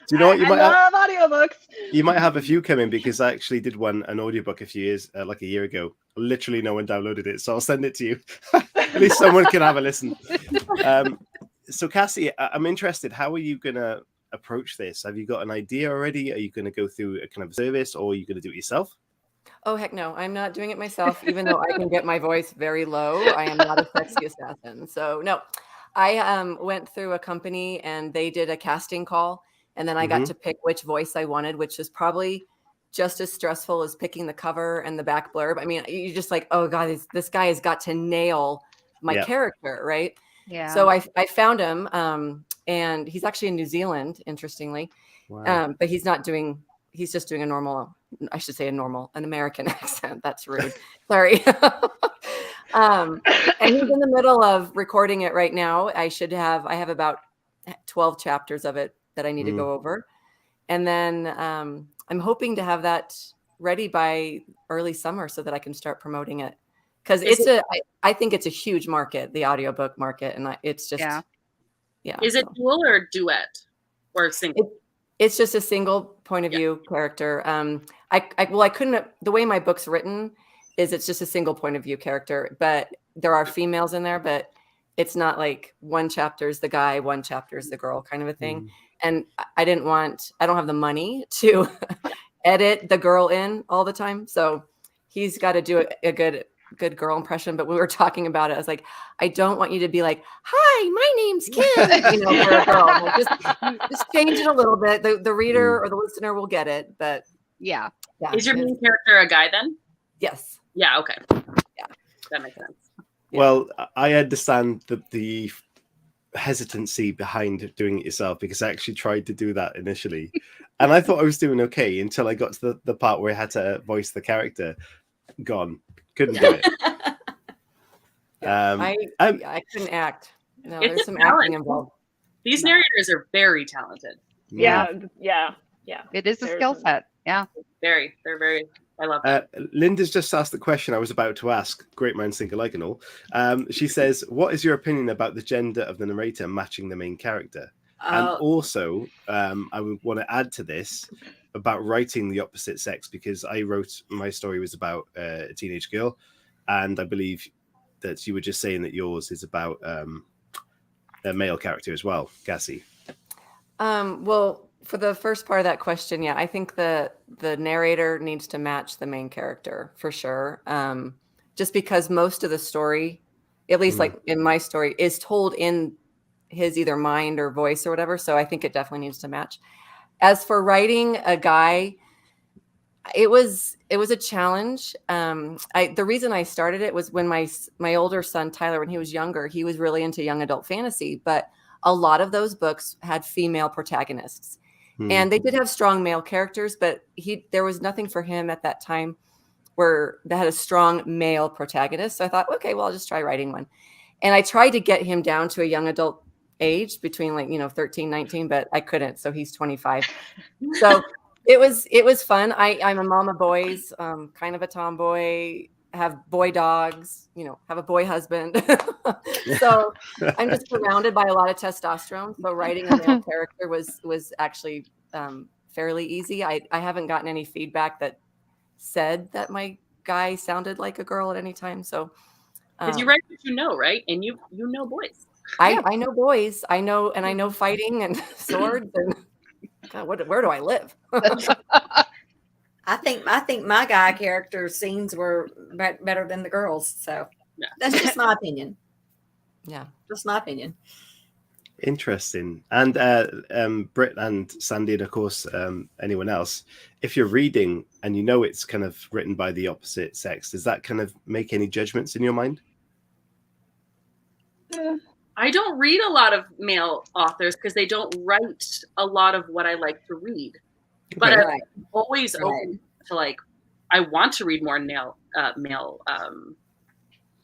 Do you know what you might love audiobooks. You might have a few coming, because I actually did an audiobook a few years, like a year ago. Literally, no one downloaded it, so I'll send it to you. At least someone can have a listen. So Cassie, I'm interested. How are you going to approach this? Have you got an idea already? Are you going to go through a kind of service, or are you going to do it yourself? Oh, heck no. I'm not doing it myself, even though I can get my voice very low. I am not a sexy assassin. So no, I went through a company and they did a casting call. And then I got to pick which voice I wanted, which is probably just as stressful as picking the cover and the back blurb. I mean, you're just like, oh God, this guy has got to nail my character, right? Yeah. So I found him, and he's actually in New Zealand, interestingly. Wow. But he's just doing an American accent. That's rude. Sorry. And he's in the middle of recording it right now. I have about 12 chapters of it that I need to go over. And then I'm hoping to have that ready by early summer so that I can start promoting it. Because I think it's a huge market, the audiobook market. And it's just, Is it dual or duet or single? It's just a single point of view character. I couldn't, the way my book's written is it's just a single point of view character, but there are females in there, but it's not like one chapter is the guy, one chapter is the girl kind of a thing. And I don't have the money to edit the girl in all the time. So he's got to do a good girl impression. But when we were talking about it, I was like, I don't want you to be like, hi, my name's Kim, for a girl. Like, just change it a little bit. The reader or the listener will get it. But yeah. Is your main character a guy then? Yes. Yeah. Okay. Yeah. That makes sense. Yeah. Well, I understand the hesitancy behind doing it yourself, because I actually tried to do that initially, and I thought I was doing okay until I got to the part where I had to voice the character. Gone. Couldn't do it. I couldn't act. No, It's there's some talent. acting involved. These narrators are very talented. Yeah. It is a skill set. Yeah. They're very I love that. Linda's just asked the question I was about to ask. Great minds think alike and all. She says, what is your opinion about the gender of the narrator matching the main character? And also, I would want to add to this about writing the opposite sex, because I wrote, my story was about a teenage girl, and I believe that you were just saying that yours is about a male character as well, Cassie. Well, for the first part of that question, yeah, I think the narrator needs to match the main character for sure. Just because most of the story, at least like in my story, is told in his either mind or voice or whatever. So I think it definitely needs to match. As for writing a guy, it was a challenge. The reason I started it was when my older son Tyler, when he was younger, he was really into young adult fantasy, but a lot of those books had female protagonists. And they did have strong male characters, but there was nothing for him at that time that had a strong male protagonist. So I thought, okay, well, I'll just try writing one. And I tried to get him down to a young adult age between 13, 19, but I couldn't. So he's 25. So it was fun. I'm a mom of boys, kind of a tomboy, have boy dogs, have a boy husband. So I'm just surrounded by a lot of testosterone. So writing a male character was actually fairly easy. I haven't gotten any feedback that said that my guy sounded like a girl at any time. So because you write what you know, right? And you know boys. I know boys. I know fighting and swords and God, where do I live? I think my guy character scenes were better than the girls. So that's just my opinion. Yeah, just my opinion. Interesting. And Britt and Sandy, and of course anyone else, if you're reading and it's kind of written by the opposite sex, does that kind of make any judgments in your mind? I don't read a lot of male authors because they don't write a lot of what I like to read. But I'm always open to I want to read more male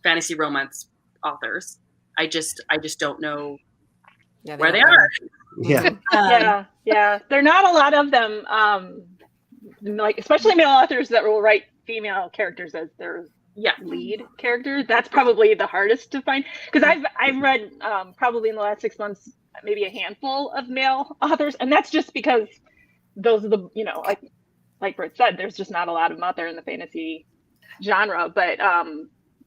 fantasy romance authors. I just don't know where they are. Yeah. Yeah. There are not a lot of them, especially male authors that will write female characters as their lead characters. That's probably the hardest to find, because I've read probably in the last 6 months maybe a handful of male authors, and that's just because those are the like Britt said, there's just not a lot of them out there in the fantasy genre. But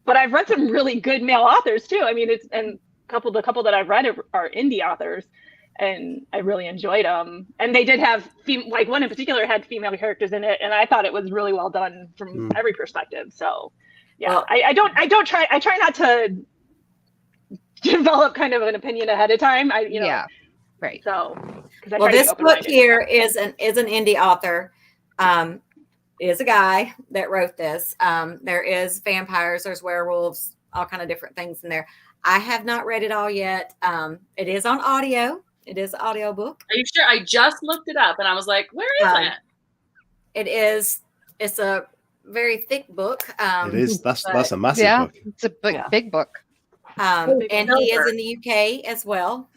I've read some really good male authors too. I mean, the couple that I've read are indie authors, and I really enjoyed them. And they did have one in particular had female characters in it, and I thought it was really well done from every perspective. So yeah, well, I try not to develop kind of an opinion ahead of time. Right. So this book here is an indie author. Is a guy that wrote this. There is vampires, there's werewolves, all kind of different things in there. I have not read it all yet. It is on audio. It is an audio book. Are you sure? I just looked it up and I was like, where is that? It is. It's a very thick book. It is. That's a massive book. It's a big book. And he is in the UK as well.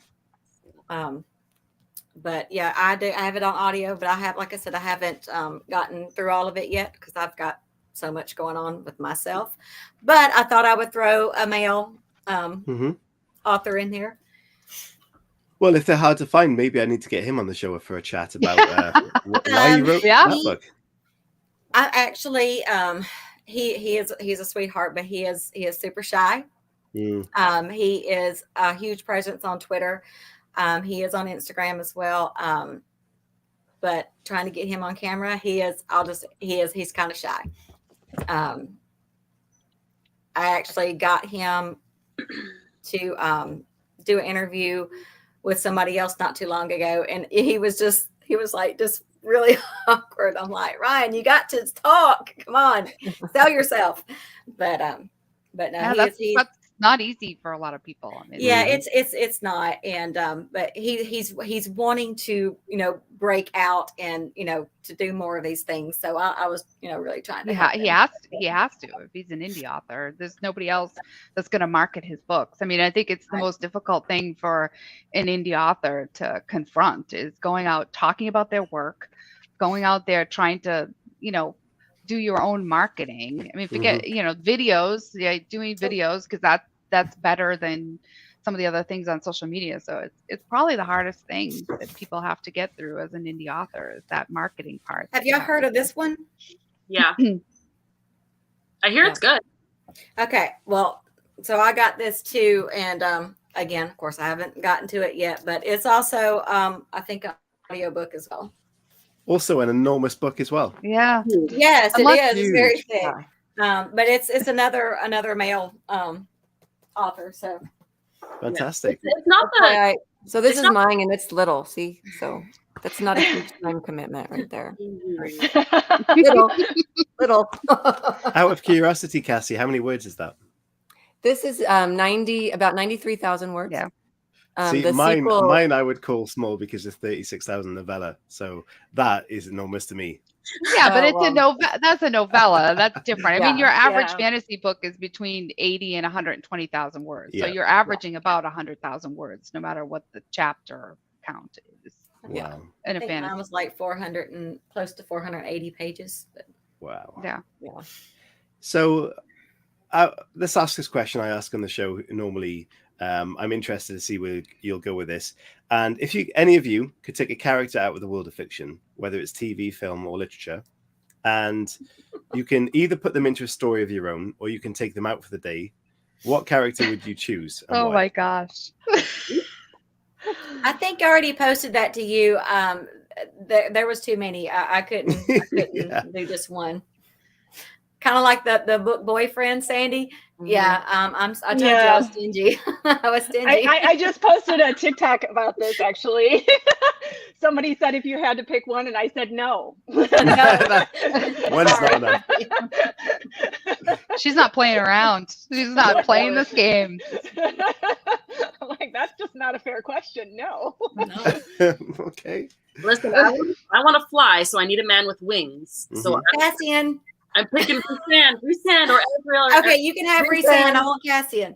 But yeah, I have it on audio, but I haven't gotten through all of it yet because I've got so much going on with myself. But I thought I would throw a male author in there. Well, if they're hard to find, maybe I need to get him on the show for a chat about why he wrote that book. I actually, he's a sweetheart, but he is super shy. He is a huge presence on Twitter. He is on Instagram as well. But trying to get him on camera, he's kind of shy. I actually got him to do an interview with somebody else not too long ago. And he was just really awkward. I'm like, Ryan, you got to talk. Come on, sell yourself. But no, that's not easy for a lot of people. I mean, it's not. And but he's wanting to break out and to do more of these things. So I was really trying to help him. He has to. If he's an indie author, there's nobody else that's going to market his books. I mean, I think it's the most difficult thing for an indie author to confront is going out talking about their work, going out there trying to do your own marketing. I mean, forget videos, doing videos, because that's better than some of the other things on social media. So it's probably the hardest thing that people have to get through as an indie author, is that marketing part. Have y'all heard of this one? Yeah. I hear it's good. Okay, well, so I got this too, and again, of course, I haven't gotten to it yet, but it's also, I think, an audiobook as well. Also, an enormous book as well. Yeah. Yes, it is. It's very thick. Yeah. But it's another male author. So Fantastic. It's not that. So this is mine, and it's little. See, so that's not a huge time commitment right there. Little. Out of curiosity, Cassie, how many words is that? This is about 93,000 words. Yeah. See, The mine sequel, I would call small because it's 36,000 novella. So that is enormous to me. Yeah, but it's a novella. That's a novella. That's different. I mean, your average Yeah. fantasy book is between 80 and 120,000 words. So Yeah. you're averaging about 100,000 words, no matter what the chapter count is. Yeah. Wow. I In a think fantasy. mine was like 400 and close to 480 pages. But Wow. Yeah. yeah. So let's ask this question I ask on the show normally. I'm interested to see where you'll go with this. And if any of you could take a character out of the world of fiction, whether it's TV, film, or literature, and you can either put them into a story of your own, or you can take them out for the day, what character would you choose? And Oh why? my gosh. I think I already posted that to you. There was too many. I couldn't Yeah. do just one. Kind of like the book Boyfriend, Sandy. Mhm. Yeah, I told you Yeah. I was stingy. I was stingy. I just posted a TikTok about this, actually. Somebody said if you had to pick one, and I said no. One's not enough. She's not playing around. She's not playing this game. I'm like, that's just not a fair question. No. No. Okay. Listen, I want to fly, so I need a man with wings. So Cassian. I'm picking Rhysand, or Ezreal. Okay, you can have Rhysand. Rhysand. I want Cassian.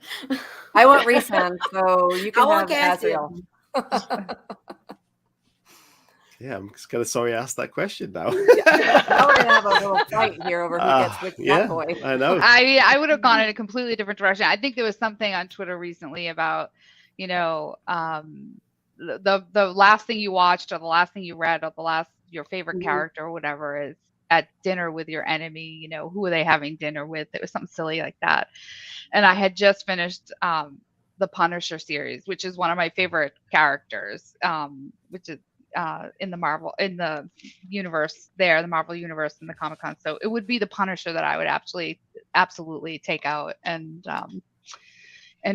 I want Rhysand, so you I can want have Cassian. Azrael. Yeah, I'm just kind of sorry I asked that question now. Now we're gonna have a little fight here over who gets which Yeah, cat boy. I know. I would have gone in a completely different direction. I think there was something on Twitter recently about, the last thing you watched, or the last thing you read, or your favorite character, or whatever, is at dinner with your enemy. Who are they having dinner with? It was something silly like that. And I had just finished the Punisher series, which is one of my favorite characters, which is in the universe there, the Marvel universe and the Comic-Con. So it would be the Punisher that I would absolutely take out and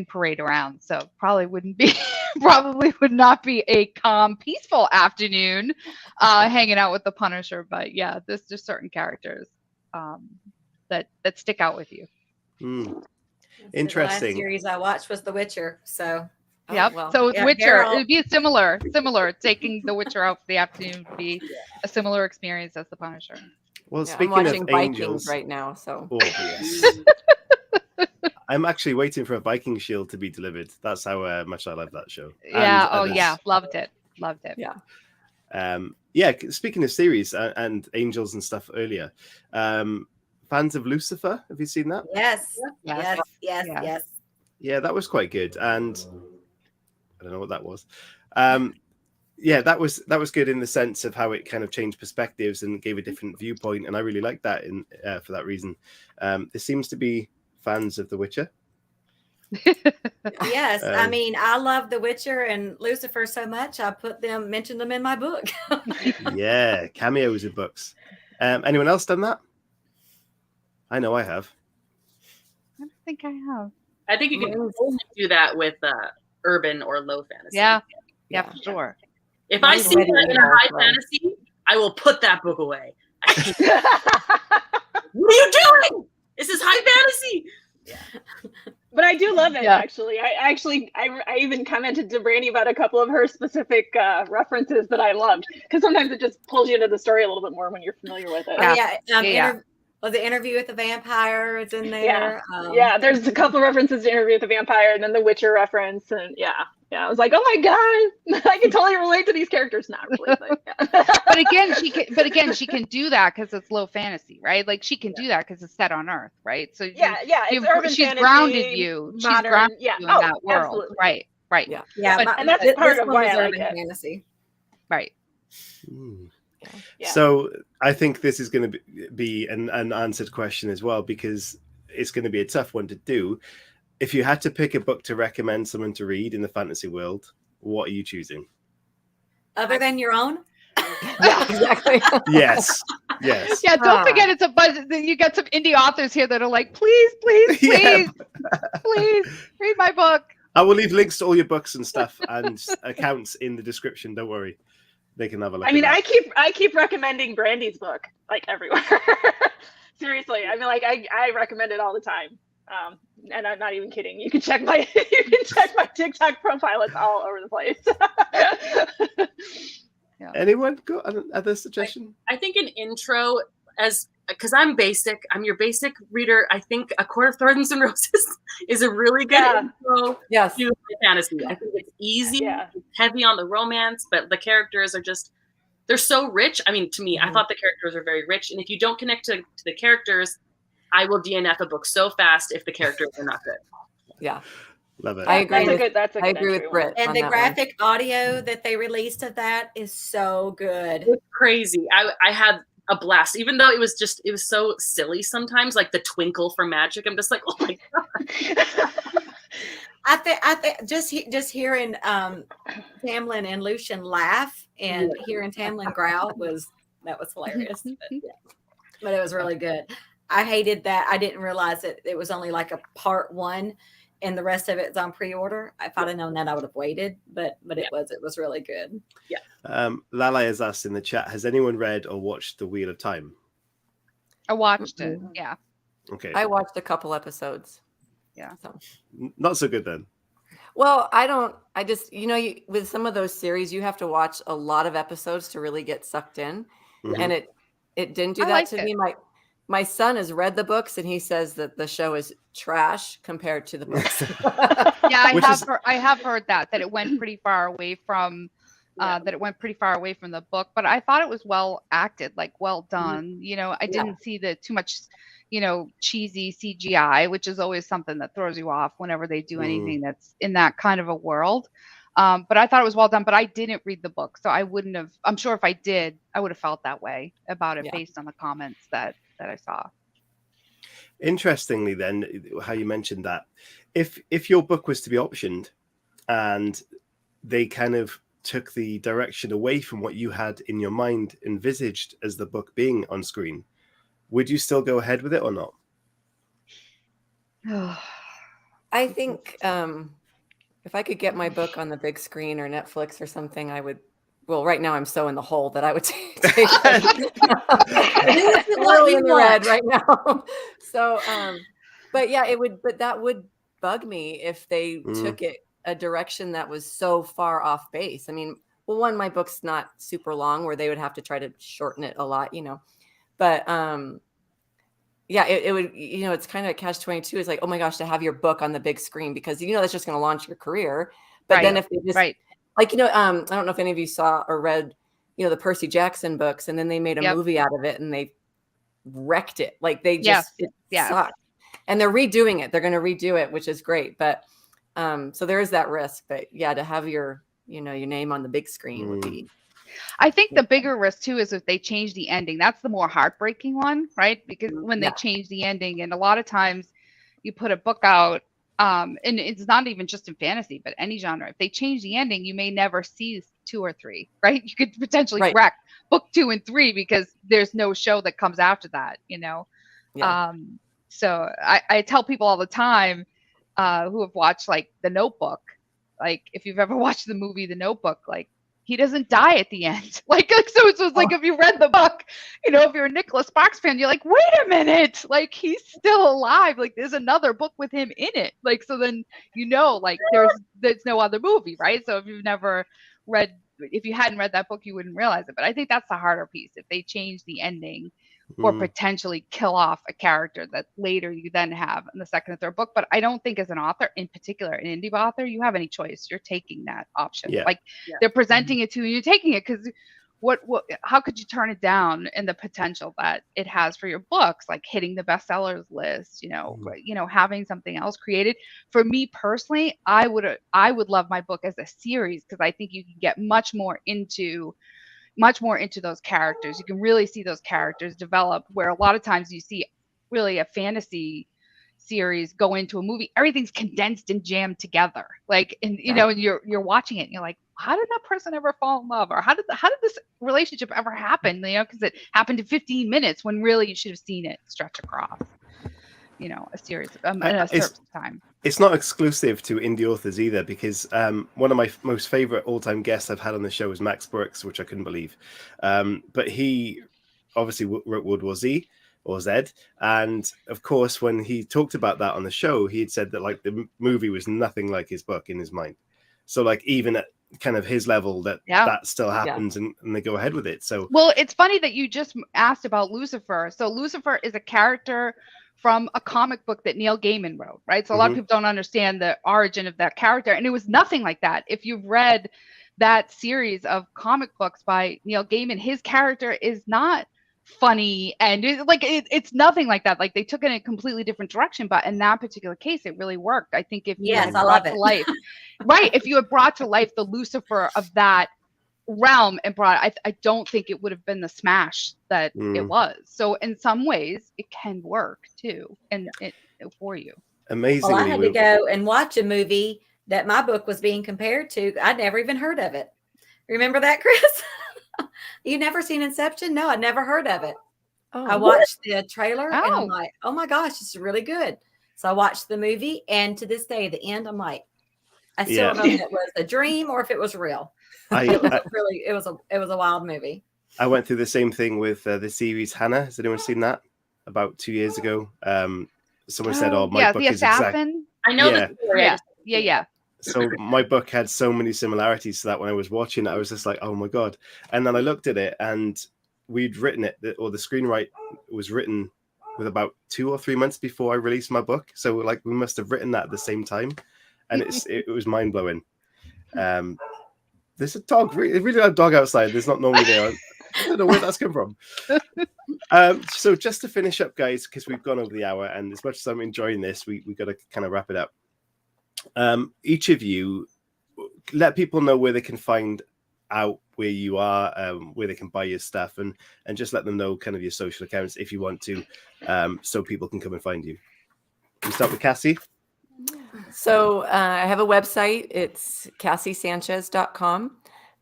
parade around. So probably would not be a calm, peaceful afternoon hanging out with the Punisher. But yeah, there's just certain characters that stick out with you. Interesting. The last series I watched was The Witcher. So Yep. well, So with yeah, Witcher, Geralt. it would be similar. Taking the Witcher out for the afternoon would be a similar experience as the Punisher. Well, Yeah, I'm speaking watching of Vikings angels, right now, so oh, yes. I'm actually waiting for a Viking shield to be delivered. That's how much I love that show. Yeah. And Yeah. Loved it. yeah. Speaking of series and angels and stuff earlier, fans of Lucifer, have you seen that? yes. Yes. Yeah, that was quite good. And I don't know what that was. Yeah, that was good in the sense of how it kind of changed perspectives and gave a different viewpoint, and I really liked that for that reason. There seems to be fans of The Witcher. Yes. I mean, I love The Witcher and Lucifer so much. I mentioned them in my book. Yeah, cameos in books. Anyone else done that? I know I have. I don't think I have. I think you can only do that with urban or low fantasy. Yeah, for sure. If I see Ready that in a now, high so. fantasy, I will put that book away. What are you doing? This is high fantasy. But I do love it, Yeah. actually. I even commented to Brandy about a couple of her specific references that I loved, because sometimes it just pulls you into the story a little bit more when you're familiar with it. Yeah. The Interview with the Vampire is in there. Yeah, there's a couple references to Interview with the Vampire, and then the Witcher reference, and yeah, Yeah, I was like, oh my god, I can totally relate to these characters. Not really, but yeah. But again, she can do that because it's low fantasy, right? Like she can do that because it's set on Earth, right? So yeah, it's urban she's fantasy, grounded you. She's modern, grounded yeah, you in that world, absolutely. right? Yeah. And that's part of why I like it. Fantasy. Right. Yeah. So I think this is going to be an unanswered question as well, because it's going to be a tough one to do. If you had to pick a book to recommend someone to read in the fantasy world, what are you choosing? Other than your own? Yeah, exactly. Yes. Yes. Yeah, don't forget it's a budget. You got some indie authors here that are like, please, please, please, please read my book. I will leave links to all your books and stuff and accounts in the description. Don't worry. They can have a look. I mean, I keep recommending Brandy's book like everywhere. Seriously, I mean, like I recommend it all the time. And I'm not even kidding. You can check my TikTok profile. It's all over the place. Yeah. Anyone got other suggestion? I think an intro, because I'm your basic reader. I think A Court of Thorns and Roses is a really good intro Yes. to fantasy. I think it's easy, it's heavy on the romance, but the characters are they're so rich. I mean, to me, I thought the characters were very rich. And if you don't connect to the characters, I will DNF a book so fast if the characters are not good. Yeah. Love it. I agree. That's a I good agree with entry Britt. And on the that graphic audio that they released of that is so good. It's crazy. I had a blast, even though it was so silly sometimes, like the twinkle from magic. I'm just like, oh my god. I think just hearing Tamlin and Lucian laugh and hearing Tamlin growl was hilarious. But it was really good. I hated that I didn't realize that it was only like a part 1 and the rest of it's on pre-order. If I'd have known that, I would have waited, but it was really good. Yeah. Lala has asked in the chat, has anyone read or watched The Wheel of Time? I watched it. Yeah. Okay. I watched a couple episodes. Yeah. So. Not so good then. Well, I just, with some of those series, you have to watch a lot of episodes to really get sucked in. Mhm. And it didn't do I that liked to it. me. My son has read the books and he says that the show is trash compared to the books. Yeah, Which I have heard that it went pretty far away from the book, but I thought it was well acted, like well done. I didn't see too much, cheesy CGI, which is always something that throws you off whenever they do anything that's in that kind of a world. But I thought it was well done, but I didn't read the book, so I wouldn't have. I'm sure if I did, I would have felt that way about it based on the comments that I saw. Interestingly, then, how you mentioned that, if your book was to be optioned and they kind of took the direction away from what you had in your mind envisaged as the book being on screen, would you still go ahead with it or not? I think if I could get my book on the big screen or Netflix or something, I would. Well, right now I'm so in the hole that I would take it. I'm really in the red right now. So, but yeah, but that would bug me if they took it a direction that was so far off base. I mean, well, one, my book's not super long where they would have to try to shorten it a lot, but yeah, it would, it's kind of a catch-22. It's like, oh my gosh, to have your book on the big screen, because that's just going to launch your career. But then if they just like, I don't know if any of you saw or read, the Percy Jackson books, and then they made a movie out of it and they wrecked it. Like they just, it sucked. And they're redoing it. They're going to redo it, which is great. But so there is that risk. But yeah, to have your name on the big screen would be. I think the bigger risk too is if they change the ending. That's the more heartbreaking one, right? Because when they change the ending, and a lot of times you put a book out, and it's not even just in fantasy, but any genre. If they change the ending, you may never see 2 or 3, right? You could potentially wreck book 2 and 3 because there's no show that comes after that, Yeah. So I tell people all the time who have watched like The Notebook, like if you've ever watched the movie The Notebook, like he doesn't die at the end. Like so it's like if you read the book, if you're a Nicholas Sparks fan, you're like, wait a minute, like he's still alive. Like there's another book with him in it. Like so then like there's no other movie, right? So if you've never read if you hadn't read that book, you wouldn't realize it. But I think that's the harder piece. If they change the ending or potentially kill off a character that later you then have in the second or third book. But I don't think as an author, in particular, an indie author, you have any choice. You're taking that option. Yeah. Like they're presenting it to you, you're taking it, because how could you turn it down, and the potential that it has for your books, like hitting the bestsellers list, having something else created. For me personally, I would love my book as a series, because I think you can get much more into those characters. You can really see those characters develop, where a lot of times you see really a fantasy series go into a movie, everything's condensed and jammed together. Like, and and you're watching it and you're like, how did that person ever fall in love? Or how did this relationship ever happen? Because it happened in 15 minutes when really you should have seen it stretch across, a series in a certain time. It's not exclusive to indie authors either, because one of my most favorite all-time guests I've had on the show is Max Brooks, which I couldn't believe. But he obviously wrote World War Z or Z. And of course, when he talked about that on the show, he had said that like the movie was nothing like his book in his mind. So like even at kind of his level, that still happens and they go ahead with it. So, well, it's funny that you just asked about Lucifer. So Lucifer is a character from a comic book that Neil Gaiman wrote, right? So a lot of people don't understand the origin of that character. And it was nothing like that. If you've read that series of comic books by Neil Gaiman, his character is not funny, and it's nothing like that. Like they took it in a completely different direction, but in that particular case it really worked. I think if you had brought to life right, if you had brought to life the Lucifer of that realm and brought I don't think it would have been the smash that it was. So in some ways it can work too, and it for you. Amazingly, well, I had to go and watch a movie that my book was being compared to. I'd never even heard of it. Remember that, Chris? You never seen Inception? No, I never heard of it. I watched the trailer and I'm like, oh my gosh, it's really good. So I watched the movie, and to this day, the end, I'm like, I still don't know if it was a dream or if it was real. It was a wild movie. I went through the same thing with the series Hannah. Has anyone seen that? About 2 years ago. Someone said, "Oh, my book the is exact." I know the story. Yeah. So my book had so many similarities to that. When I was watching it, I was just like, oh my God. And then I looked at it, and we'd written it, or the screenwrite was written with about 2 or 3 months before I released my book. So like we must have written that at the same time. And it was mind blowing. There's a dog, really loud dog outside. There's not normally there. I don't know where that's come from. So just to finish up, guys, because we've gone over the hour, and as much as I'm enjoying this, we got to kind of wrap it up. Each of you, let people know where they can find out where you are, where they can buy your stuff, and just let them know kind of your social accounts if you want to, so people can come and find you. Can we start with Cassie? So I have a website. It's CassieSanchez.com.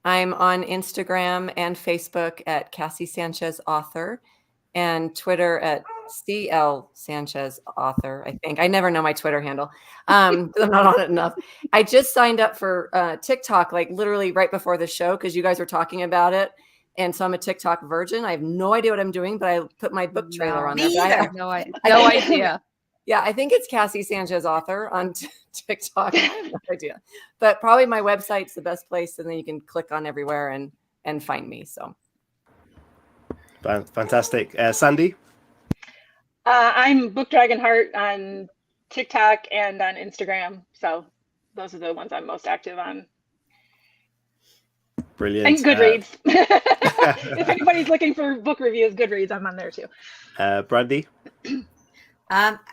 I'm on Instagram and Facebook at Cassie Sanchez Author, and Twitter at CL Sanchez Author. I think I never know my Twitter handle because I'm not on it enough. I just signed up for TikTok like literally right before the show because you guys were talking about it, and so I'm a TikTok virgin. I have no idea what I'm doing, but I put my book trailer on there. Me either. No idea. Yeah, I think it's Cassie Sanchez Author on TikTok. I have no idea. But probably my website's the best place, and then you can click on everywhere and find me. So fantastic. Sandy? I'm Book Dragon Heart on TikTok and on Instagram. So those are the ones I'm most active on. Brilliant. And Goodreads. If anybody's looking for book reviews, Goodreads, I'm on there too. Brandy?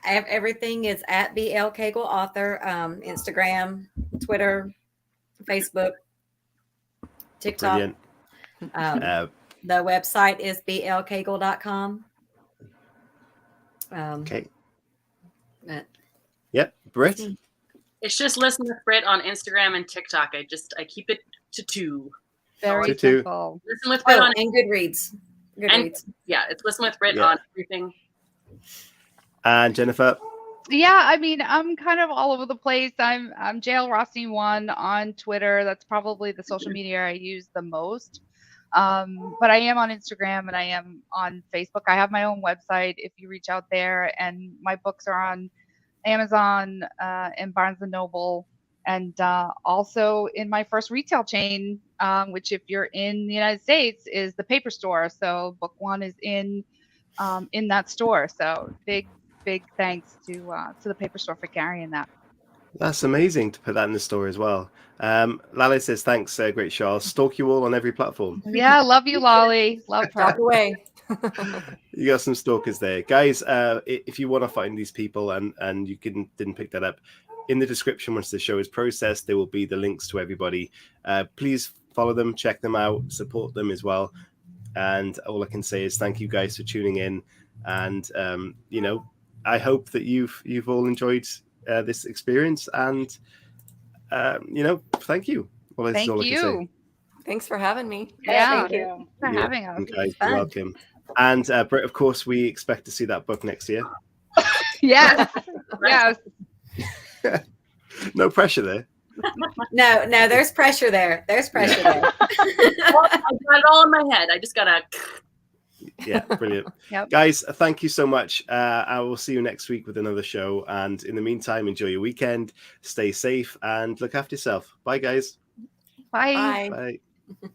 Everything is at BL Cagle Author, Instagram, Twitter, Facebook, TikTok. Brilliant. The website is blcagle.com. Okay. Yep. Britt? It's just Listen with Britt on Instagram and TikTok. I keep it to 2. Very simple. Listen with Britt on and Goodreads. Goodreads. Yeah, it's Listen with Britt on everything. And Jennifer? Yeah, I mean, I'm kind of all over the place. I'm JL Rothstein 1 on Twitter. That's probably the social media I use the most. But I am on Instagram and I am on Facebook. I have my own website if you reach out there, and my books are on Amazon and Barnes & Noble, and also in my first retail chain, which if you're in the United States is the Paper Store. So book one is in that store. So big thanks to the Paper Store for carrying that. That's amazing to put that in the store as well. Lale says, thanks, great show. I'll stalk you all on every platform. Yeah, love you, Lolly. Love her. Talk away. You got some stalkers there. Guys, if you want to find these people and you didn't pick that up, in the description once the show is processed, there will be the links to everybody. Please follow them, check them out, support them as well. And all I can say is thank you guys for tuning in. And, I hope that you've all enjoyed this experience, and thank you. Well, that's all I can say. Thanks for having me. Yeah, Thank you for having us. Guys, you're welcome. And Britt, of course, we expect to see that book next year. Yes. Yes. No pressure there. No, there's pressure there. There's pressure there. Well, I got it all in my head. I just gotta. Yeah, brilliant. Yep. Guys, thank you so much. I will see you next week with another show. And in the meantime, enjoy your weekend, stay safe, and look after yourself. Bye, guys. Bye. Bye.